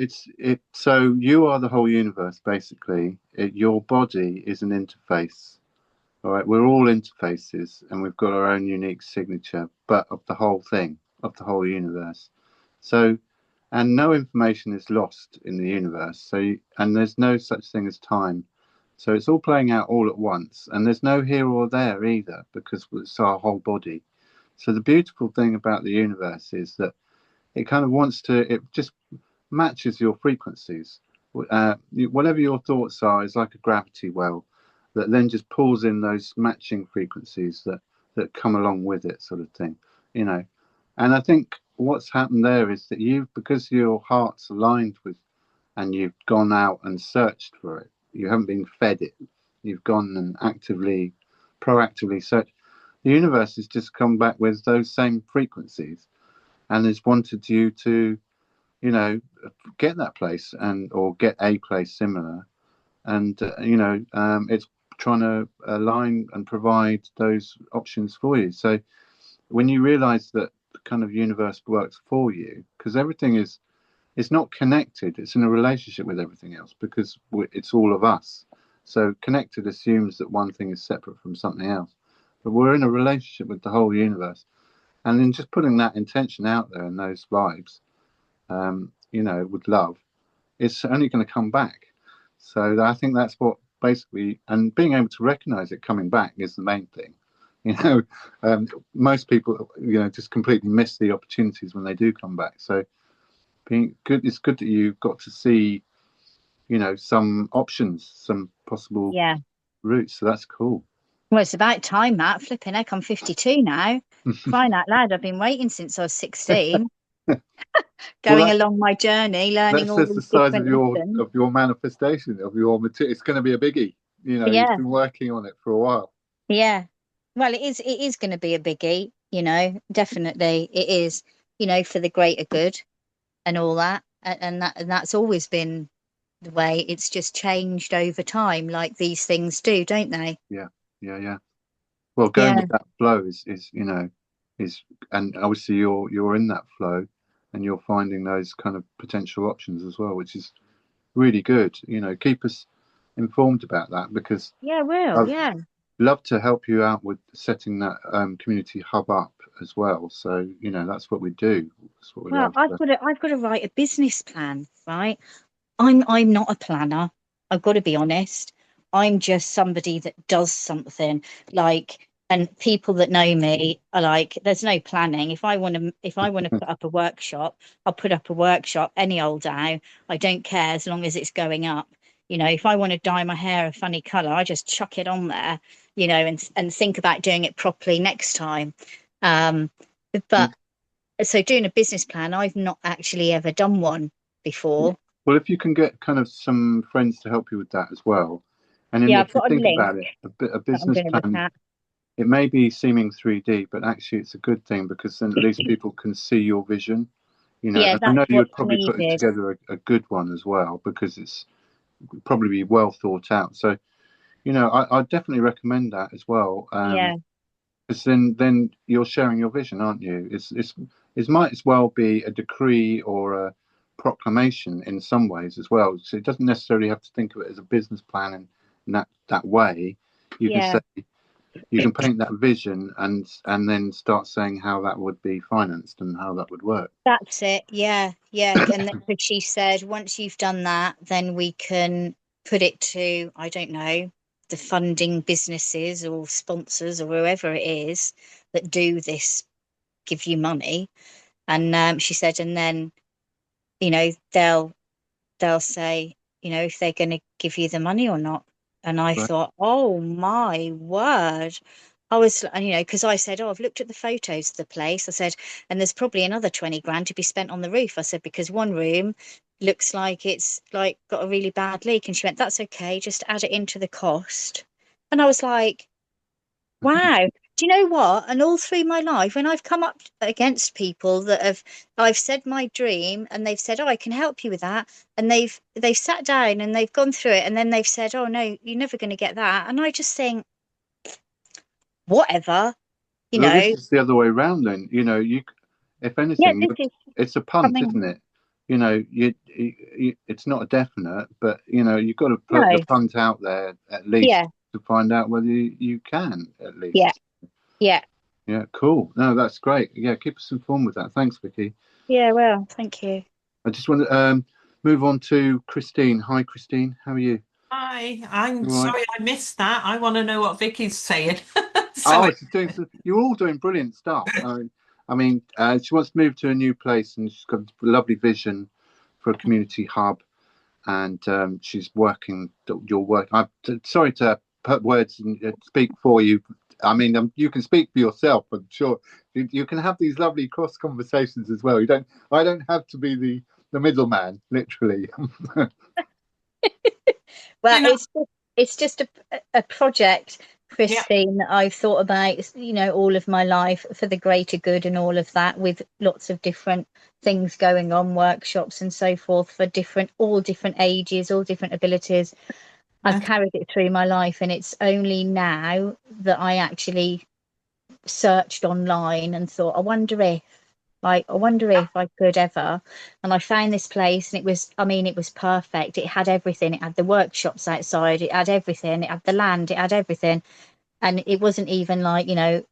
so you are the whole universe basically. Your body is an interface. All right, we're all interfaces and we've got our own unique signature, but of the whole thing, of the whole universe. So, and no information is lost in the universe. And there's no such thing as time. So it's all playing out all at once, and there's no here or there either because it's our whole body. So the beautiful thing about the universe is that it just matches your frequencies. Whatever your thoughts are is like a gravity well that then just pulls in those matching frequencies that come along with it, sort of thing, you know. And I think what's happened there is that because your heart's aligned with, and you've gone out and searched for it, you haven't been fed it. You've gone and proactively searched. The universe has just come back with those same frequencies and has wanted you to, get that place or get a place similar. And, it's trying to align and provide those options for you. So when you realize that the kind of universe works for you, because everything is, it's not connected, it's in a relationship with everything else because it's all of us. So connected assumes that one thing is separate from something else, but we're in a relationship with the whole universe. And then just putting that intention out there and those vibes, with love, it's only going to come back. So I think that's what basically, and being able to recognize it coming back is the main thing. Most people, just completely miss the opportunities when they do come back. So being good, it's good that you've got to see, some options, some possible Yeah. routes. So that's cool. Well, it's about time, Matt. Flipping heck, I'm 52 now. Crying out loud, I've been waiting since I was 16, going along my journey, learning That's all just the these size different lessons. of your manifestation of your material. It's going to be a biggie. You've Yeah, been working on it for a while. yeah. Well, it is going to be a biggie, definitely it is, for the greater good and all that. And that's always been the way. It's just changed over time, like these things do, don't they? Yeah, yeah, yeah. Well, going Yeah. with that flow is, and obviously you're in that flow, and you're finding those kind of potential options as well, which is really good. Keep us informed about that because Yeah, will. I'd Yeah. love to help you out with setting that community hub up as well. So that's what we do. That's what we Well, love. I've got to write a business plan, right? I'm not a planner. I've got to be honest. I'm just somebody that does something, like, and people that know me are like, there's no planning. If I want to put up a workshop, I'll put up a workshop any old how. I don't care as long as it's going up. You know, if I want to dye my hair a funny colour, I just chuck it on there, you know, and think about doing it properly next time. But so doing a business plan, I've not actually ever done one before. Well, if you can get kind of some friends to help you with that as well, and then Yeah, I've if you got a think link about it, a that I'm business going to look plan, at. it may be seeming 3D, but actually it's a good thing because then at least people can see your vision, you know. Yeah, And I that's know you what's would probably put needed. together a good one as well because it's probably well thought out. So, you know, I definitely recommend that as well. Yeah, Because then you're sharing your vision, aren't you? It might as well be a decree or a proclamation in some ways as well. So it doesn't necessarily have to think of it as a business plan in that way. You can yeah. say you can paint that vision and then start saying how that would be financed and how that would work. That's it. Yeah, yeah. And then she said, once you've done that, then we can put it to, I don't know, the funding businesses or sponsors or whoever it is that do this, give you money. And she said, and then, you know, they'll say, you know, if they're going to give you the money or not. And I Right. thought, oh my word. I was, you know, because I said, oh, I've looked at the photos of the place. I said, and there's probably another 20 grand to be spent on the roof. I said, because one room looks like it's like got a really bad leak. And she went, that's okay. Just add it into the cost. And I was like, wow. Do you know what? And all through my life, when I've come up against people that I've said my dream and they've said, oh, I can help you with that. And they've sat down and they've gone through it and then they've said, oh, no, you're never going to get that. And I just think, whatever, you Well, this know, is the other way around. Then if yeah, anything, this is it's a punt, coming. isn't it? You know, it's not a definite, but you know, you've got to put the No, punt out there at least yeah, to find out whether you can at yeah, least. yeah, Yeah, cool. No, that's great. Yeah, keep us informed with that. Thanks, Vicky. yeah. Well, thank you. I just want to move on to Christine. Hi, Christine. How are you? Hi, I'm You all right? sorry I missed that. I want to know what Vicky's saying. Oh, she's doing. You're all doing brilliant stuff. She wants to move to a new place, and she's got a lovely vision for a community hub. And she's working. Your work. I'm sorry to put words and speak for you. I mean, you can speak for yourself. I'm sure you can have these lovely cross conversations as well. You don't. I don't have to be the middleman, literally. Well, You know, it's just a project, yeah, Christine, that I've thought about, you know, all of my life for the greater good and all of that, with lots of different things going on, workshops and so forth for all different ages, all different abilities. I've yeah, carried it through my life, and it's only now that I actually searched online and thought, I wonder if I could ever. And I found this place, and it was, I mean, it was perfect. It had everything. It had the workshops outside, it had everything, it had the land, it had everything. And it wasn't even like, you know,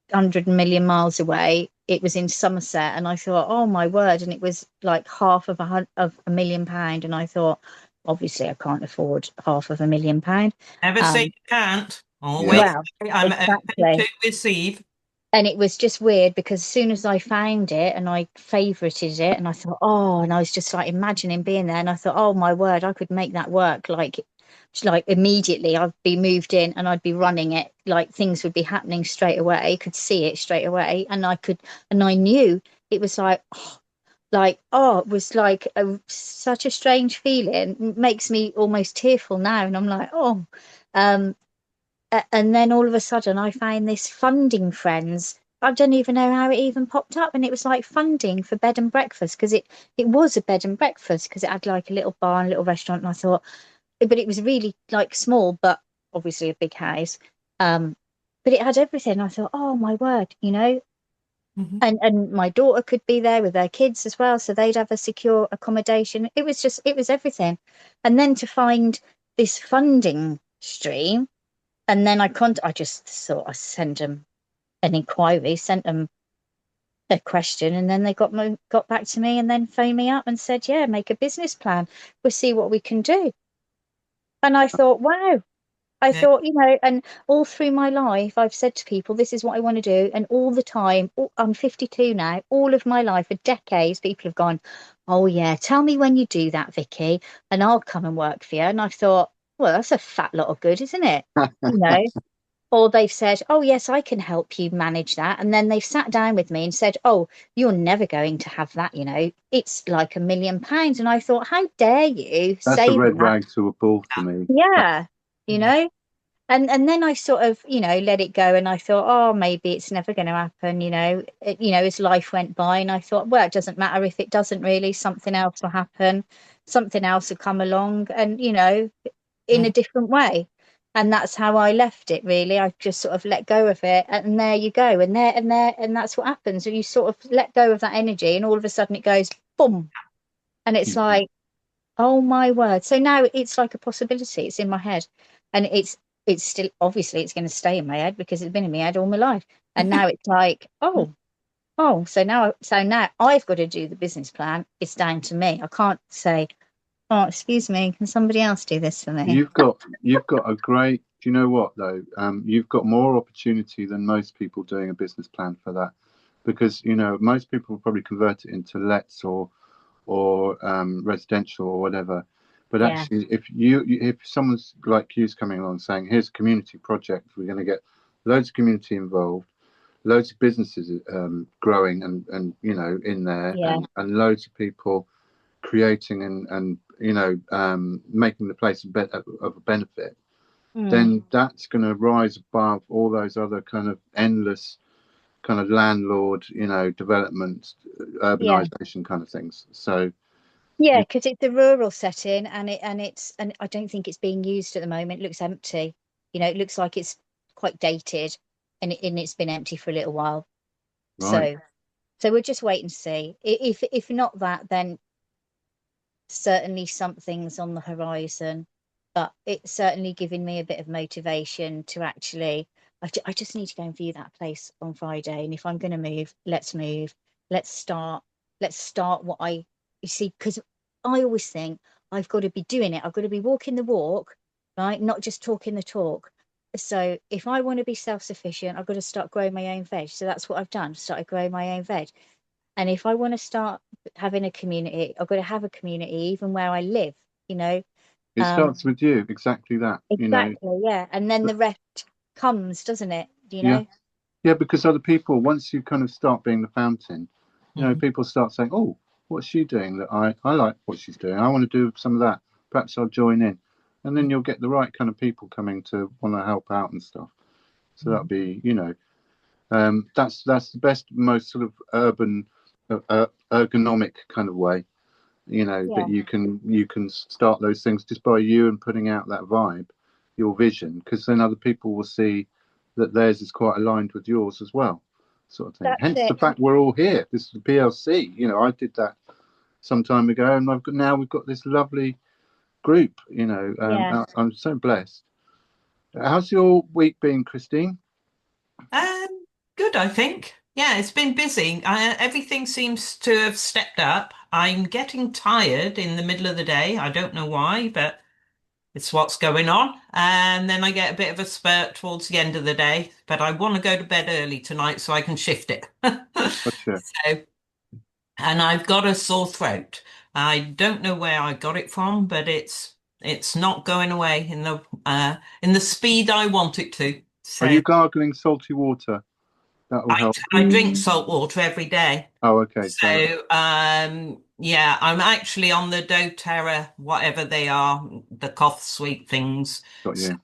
100 million miles away. It was in Somerset. And I thought, oh my word. And it was like half of a million pound. And I thought, obviously, I can't afford half of £1 million. never say Um, you can't. Yeah. Always well, say I'm open exactly. to receive. And it was just weird because as soon as I found it and I favorited it and I thought, oh, and I was just like imagining being there, and I thought, oh my word, I could make that work. Like immediately I'd be moved in and I'd be running it, like things would be happening straight away, could see it straight away. And I knew it was it was like such a strange feeling. Makes me almost tearful now. And I'm like, oh, um, and then all of a sudden I found this funding friends. I don't even know how it even popped up, and it was like funding for bed and breakfast, because it was a bed and breakfast, because it had like a little bar and a little restaurant. And I thought, but it was really like small, but obviously a big house. Um, but it had everything. I thought, oh my word, you know. Mhm. And my daughter could be there with their kids as well, so they'd have a secure accommodation. It was everything. And then to find this funding stream, and then I just thought I send them an inquiry, sent them a question, and then they got back to me and then phoned me up and said, yeah, make a business plan. We'll see what we can do. And I thought, wow, I Yeah. thought, and all through my life, I've said to people, this is what I want to do. And all the time, I'm 52 now, all of my life, for decades, people have gone, oh, yeah, tell me when you do that, Vicky, and I'll come and work for you. And I thought, well, that's a fat lot of good, isn't it? You know, or they've said, oh, yes, I can help you manage that. And then they've sat down with me and said, oh, you're never going to have that. It's like £1 million. And I thought, how dare you That's a say red that? rag to a bull to me. Yeah, you Yeah. know. And then I sort of, let it go, and I thought, oh, maybe it's never going to happen, as life went by, and I thought, well, it doesn't matter if it doesn't really, something else will happen, something else will come along, and in a Mm. different way. And that's how I left it, really. I just sort of let go of it, and there you go, and that's what happens. You sort of let go of that energy, and all of a sudden it goes boom, and it's Mhm. like, oh my word. So now it's like a possibility. It's in my head. And it's still, obviously it's going to stay in my head because it's been in my head all my life. And now it's like, so now I've got to do the business plan. It's down to me. I can't say, oh, excuse me, can somebody else do this for me? You've got a great. Do you know what though? You've got more opportunity than most people doing a business plan for that, because most people will probably convert it into lets or residential or whatever. But Yeah, actually, if someone's like you's coming along saying, "Here's a community project, we're going to get loads of community involved, loads of businesses growing and in there, yeah, and loads of people creating and making the place of a benefit," mm, then that's going to rise above all those other kind of endless kind of landlord, development, yeah. urbanization kind of things. So Yeah, you, because it's a rural setting and I don't think it's being used at the moment. It looks empty. It looks like it's quite dated and it's been empty for a little while. right. So we'll just wait and see. If not that, then certainly something's on the horizon. But it's certainly giving me a bit of motivation to actually. I just need to go and view that place on Friday. And if I'm going to move, let's move. Let's start. Let's start what I. You see, because I always think I've got to be doing it. I've got to be walking the walk, right? Not just talking the talk. So if I want to be self-sufficient, I've got to start growing my own veg. So that's what I've done. Started growing my own veg. And if I want to start having a community, I've got to have a community even where I live, you know. It Um, starts with you, exactly that. exactly, yeah. And then the rest comes, doesn't it? You Yeah, know? yeah, because other people, once you kind of start being the fountain, Mhm. people start saying, "Oh, what's she doing? That I like what she's doing. I want to do some of that. Perhaps I'll join in," and then you'll get the right kind of people coming to want to help out and stuff. So that'll Mhm. be, that's the best, most sort of urban, ergonomic kind of way, that Yeah, you can start those things just by you and putting out that vibe, your vision, because then other people will see that theirs is quite aligned with yours as well, sort of thing. that's Hence the it. fact we're all here. This is the PLC. I did that some time ago, and we've got this lovely group. Yeah. I'm so blessed. How's your week been, Christine? Good, I think. Yeah, it's been busy. Everything seems to have stepped up. I'm getting tired in the middle of the day. I don't know why, but it's what's going on. And then I get a bit of a spurt towards the end of the day, but I want to go to bed early tonight so I can shift it. Gotcha. So, and I've got a sore throat. I don't know where I got it from, but it's not going away in the speed I want it to. Are So you gargling salty water? That will I help. I drink salt water every day. Oh, okay. So So yeah, I'm actually on the doTERRA, whatever they are, the cough sweet things. got So you.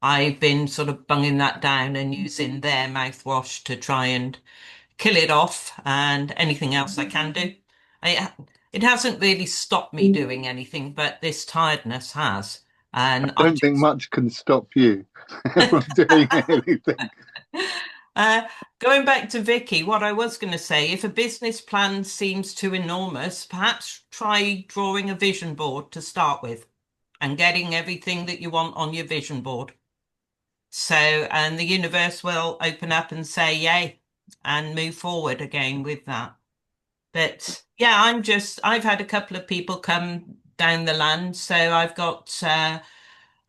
I've been sort of bunging that down and using their mouthwash to try and kill it off and anything else I can do. I, it hasn't really stopped me doing anything, but this tiredness has. I And I don't think much can stop you from doing anything. Uh, going back to Vicky, what I was going to say, if a business plan seems too enormous, perhaps try drawing a vision board to start with and getting everything that you want on your vision board. So, and the universe will open up and say yay and move forward again with that. But yeah, I've had a couple of people come down the land. So I've got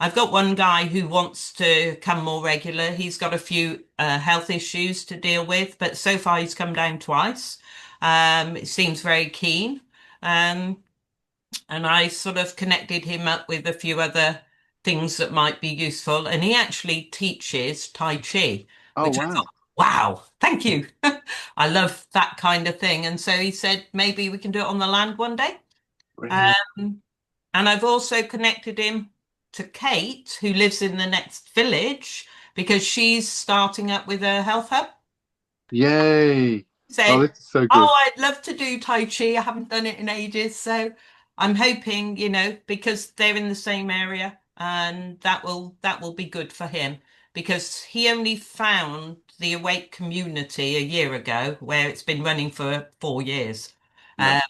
I've got one guy who wants to come more regular. He's got a few health issues to deal with, but so far he's come down twice. It seems very keen. Um, and I sort of connected him up with a few other things that might be useful. And he actually teaches Tai Chi, Oh, which I wow. thought, wow, thank you. I love that kind of thing. And so he said, maybe we can do it on the land one day. Brilliant. Um, and I've also connected him to Kate, who lives in the next village, because she's starting up with a health hub. Yay. Oh, Said, this is so good. oh, I'd love to do Tai Chi. I haven't done it in ages. So I'm hoping, because they're in the same area, and that will be good for him, because he only found the Awake community a year ago, where it's been running for 4 years. Yeah.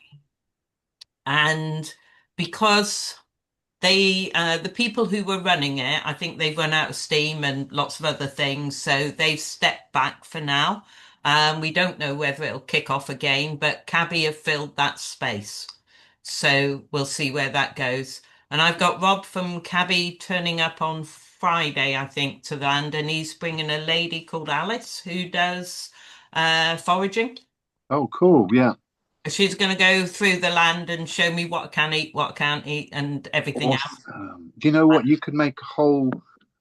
And because the people who were running it, I think they've run out of steam and lots of other things, so they've stepped back for now. We don't know whether it'll kick off again, but Cabby have filled that space. So we'll see where that goes. And I've got Rob from Cabby turning up on Friday, I think, to land, and he's bringing a lady called Alice who does foraging. Oh, cool. Yeah. She's going to go through the land and show me what I can eat, what I can't eat, and everything else. Awesome. Do you know what? You could make a whole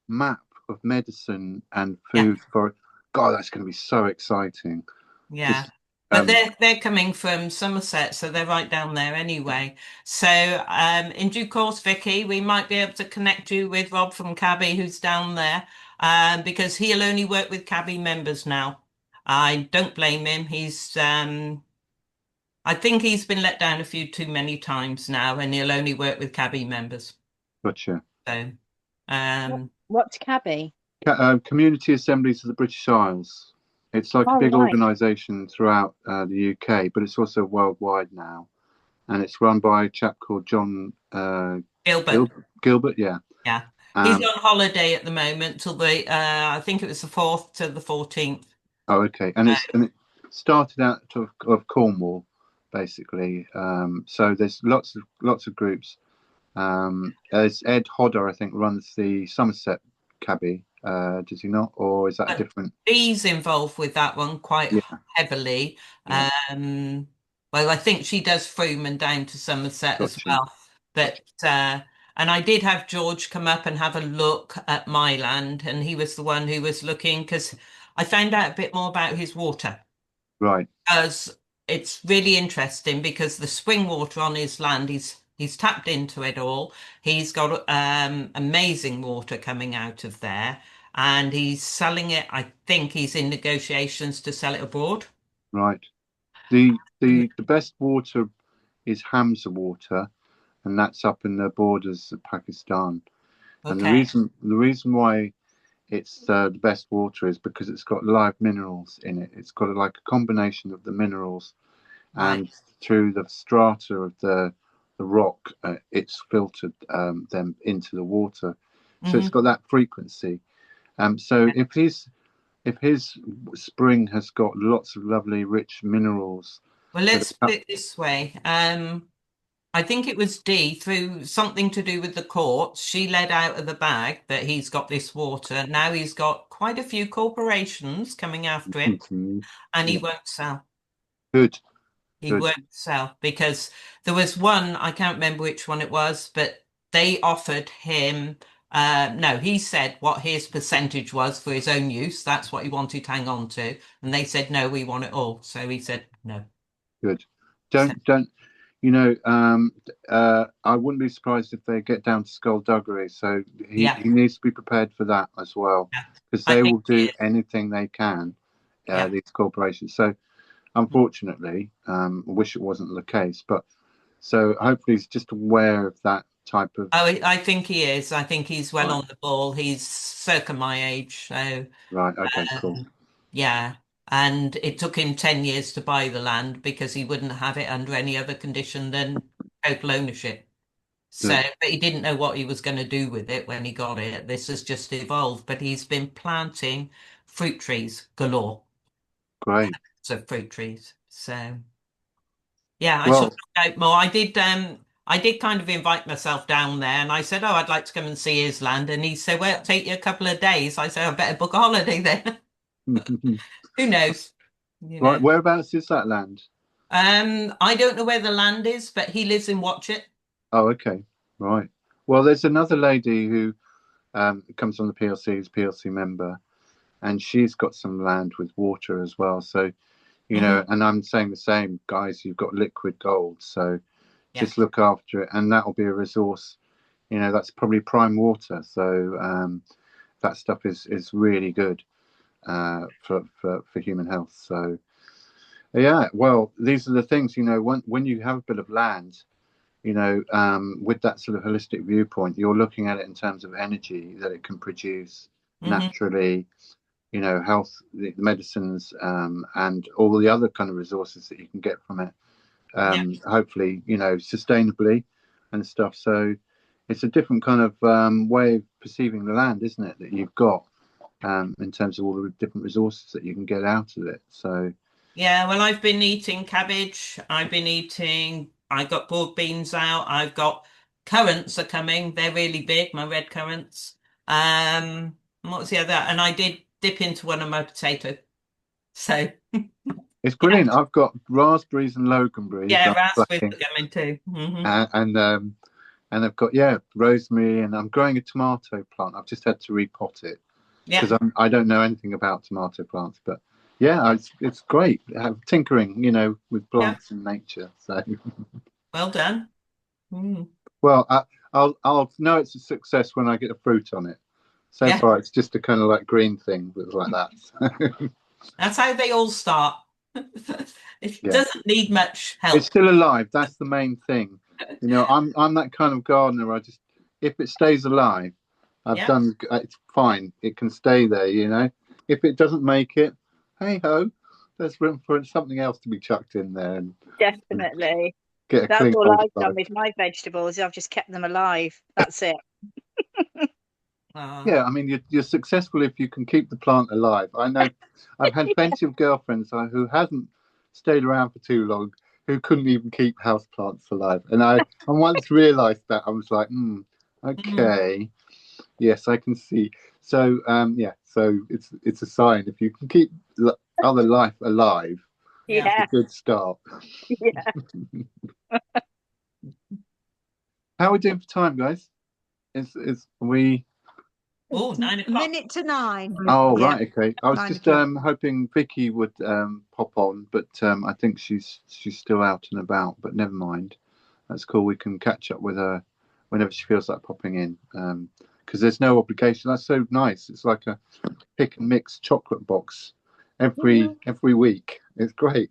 map of medicine and Yeah, food for. God, that's going to be so exciting. yeah. Just, But they're coming from Somerset, so they're right down there anyway. So in due course, Vicky, we might be able to connect you with Rob from Cabby, who's down there, because he'll only work with Cabby members now. I don't blame him. I think he's been let down a few too many times now, and he'll only work with Cabby members. gotcha. So, What, um, what's Cabby? Community Assemblies of the British Isles. It's like a Oh, big right. organisation throughout the UK, but it's also worldwide now. And it's run by a chap called John Gilbert, Gilbert. Yeah. yeah, he's Um, on holiday at the moment till I think it was the 4th to the 14th. oh, okay. And it started out of Cornwall, basically. So there's lots of groups. There's Ed Hodder, I think, runs the Somerset Cabby. Does he not, or is that a different? She's involved with that one quite Yeah, heavily. yeah. Well, I think she does Frome and down to Somerset as Gotcha. well. But and I did have George come up and have a look at my land, and he was the one who was looking, because I found out a bit more about his water. Right. Because it's really interesting, because the spring water on his land, he's tapped into it all. He's got amazing water coming out of there, and he's selling it. I think he's in negotiations to sell it abroad. Right. The best water is Hamza water, and that's up in the borders of Pakistan. And the Okay, reason why it's the best water is because it's got live minerals in it. It's got like a combination of the minerals, right. and through the strata of the rock, it's filtered them into the water. So it's Hmm. got that frequency. So if his spring has got lots of lovely rich minerals Well, that let's put are it this way. I think it was Dee, through something to do with the courts. She let out of the bag that he's got this water. Now he's got quite a few corporations coming after him, Mhm. and he Yeah, won't sell. good, He good, won't sell because there was one, I can't remember which one it was, but they offered him, no, he said what his percentage was for his own use. That's what he wanted to hang on to. And they said, no, we want it all. So he said, no. good. So, Don't I wouldn't be surprised if they get down to skullduggery. So he yeah, needs to be prepared for that as well, yeah, because I they think will he do is. anything they can. Yeah. These corporations. So unfortunately, I wish it wasn't the case, but so hopefully he's just aware of that type of. Oh, I think he is. I think he's well Right. on the ball. He's circa my age. So, Right. Okay. Cool. yeah. And it took him 10 years to buy the land because he wouldn't have it under any other condition than total ownership. So, Good. but he didn't know what he was going to do with it when he got it. This has just evolved, but he's been planting fruit trees galore. Great. So fruit trees. So yeah, I shall Well, find out more. I did I did kind of invite myself down there, and I said, "Oh, I'd like to come and see his land." And he said, "Well, it'll take you a couple of days." I said, "I better book a holiday then." Who knows? You Right, know. whereabouts is that land? I don't know where the land is, but he lives in Watchet. Oh, okay, right. Well, there's another lady who comes on the PLC, is PLC member, and she's got some land with water as well. So, you know, and I'm saying the same, guys, you've got liquid gold, so just look after it, and that'll be a resource. You know, that's probably prime water, so that stuff is really good for human health. So, yeah, well, these are the things, you know, when you have a bit of land, you know, with that sort of holistic viewpoint, you're looking at it in terms of energy that it can produce naturally, you know, health, the medicines, and all the other kind of resources that you can get from it. Hopefully, you know, sustainably and stuff. So it's a different kind of way of perceiving the land, isn't it? That you've got in terms of all the different resources that you can get out of it. So Yeah, well, I've been eating cabbage. I got broad beans out. I've got currants are coming. They're really big, my red currants. What was the other? And I did dip into one of my potato. So it's brilliant. I've got raspberries and loganberries. yeah, I'm raspberries plucking, are coming too. and I've got rosemary, and I'm growing a tomato plant. I've just had to repot it because I don't know anything about tomato plants, but yeah, it's great tinkering, you know, with plants and nature. So Well done. well, I'll know it's a success when I get a fruit on it. So far, it's just a kind of like green thing that's like that. That's how they all start. It doesn't need much help. It's still alive. That's the main thing. You know, I'm that kind of gardener. If it stays alive, it's fine. It can stay there. You know, if it doesn't make it, hey ho, there's room for something else to be chucked in there. And definitely. get a That's clean all hold I've of done life. with my vegetables. I've just kept them alive. That's it. Yeah, I mean, you're successful if you can keep the plant alive. I know I've had plenty of girlfriends who hasn't stayed around for too long, who couldn't even keep house plants alive. And I once realised that I was like, okay, yes, I can see. So so it's a sign if you can keep other life alive, it's a good start. Yeah. How are we doing for time, guys? Is we? Oh, 9 o'clock. Minute to 9. Oh, right, okay. I was 9 just o'clock. hoping Vicky would pop on, but I think she's still out and about. But never mind, that's cool. We can catch up with her whenever she feels like popping in, because there's no obligation. That's so nice. It's like a pick and mix chocolate box every week. It's great,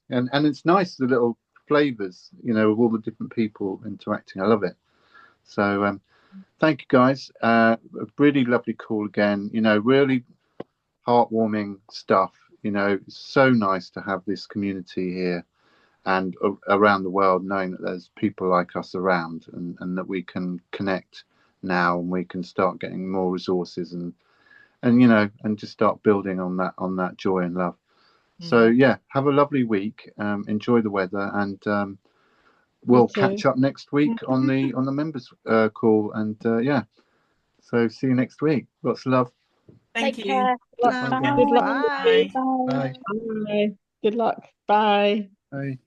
and it's nice, the little flavors, you know, of all the different people interacting. I love it. So thank you, guys. Really lovely call again. You know, really heartwarming stuff. You know, it's so nice to have this community here and around the world, knowing that there's people like us around, and that we can connect now, and we can start getting more resources, and you know, and just start building on that joy and love. So yeah, have a lovely week. Enjoy the weather, and we'll catch up next week on the members call. And yeah, so see you next week. Lots of love. Thank Take you. care. Bye. Good luck. Bye. Bye. Bye. Good luck. Bye. Bye.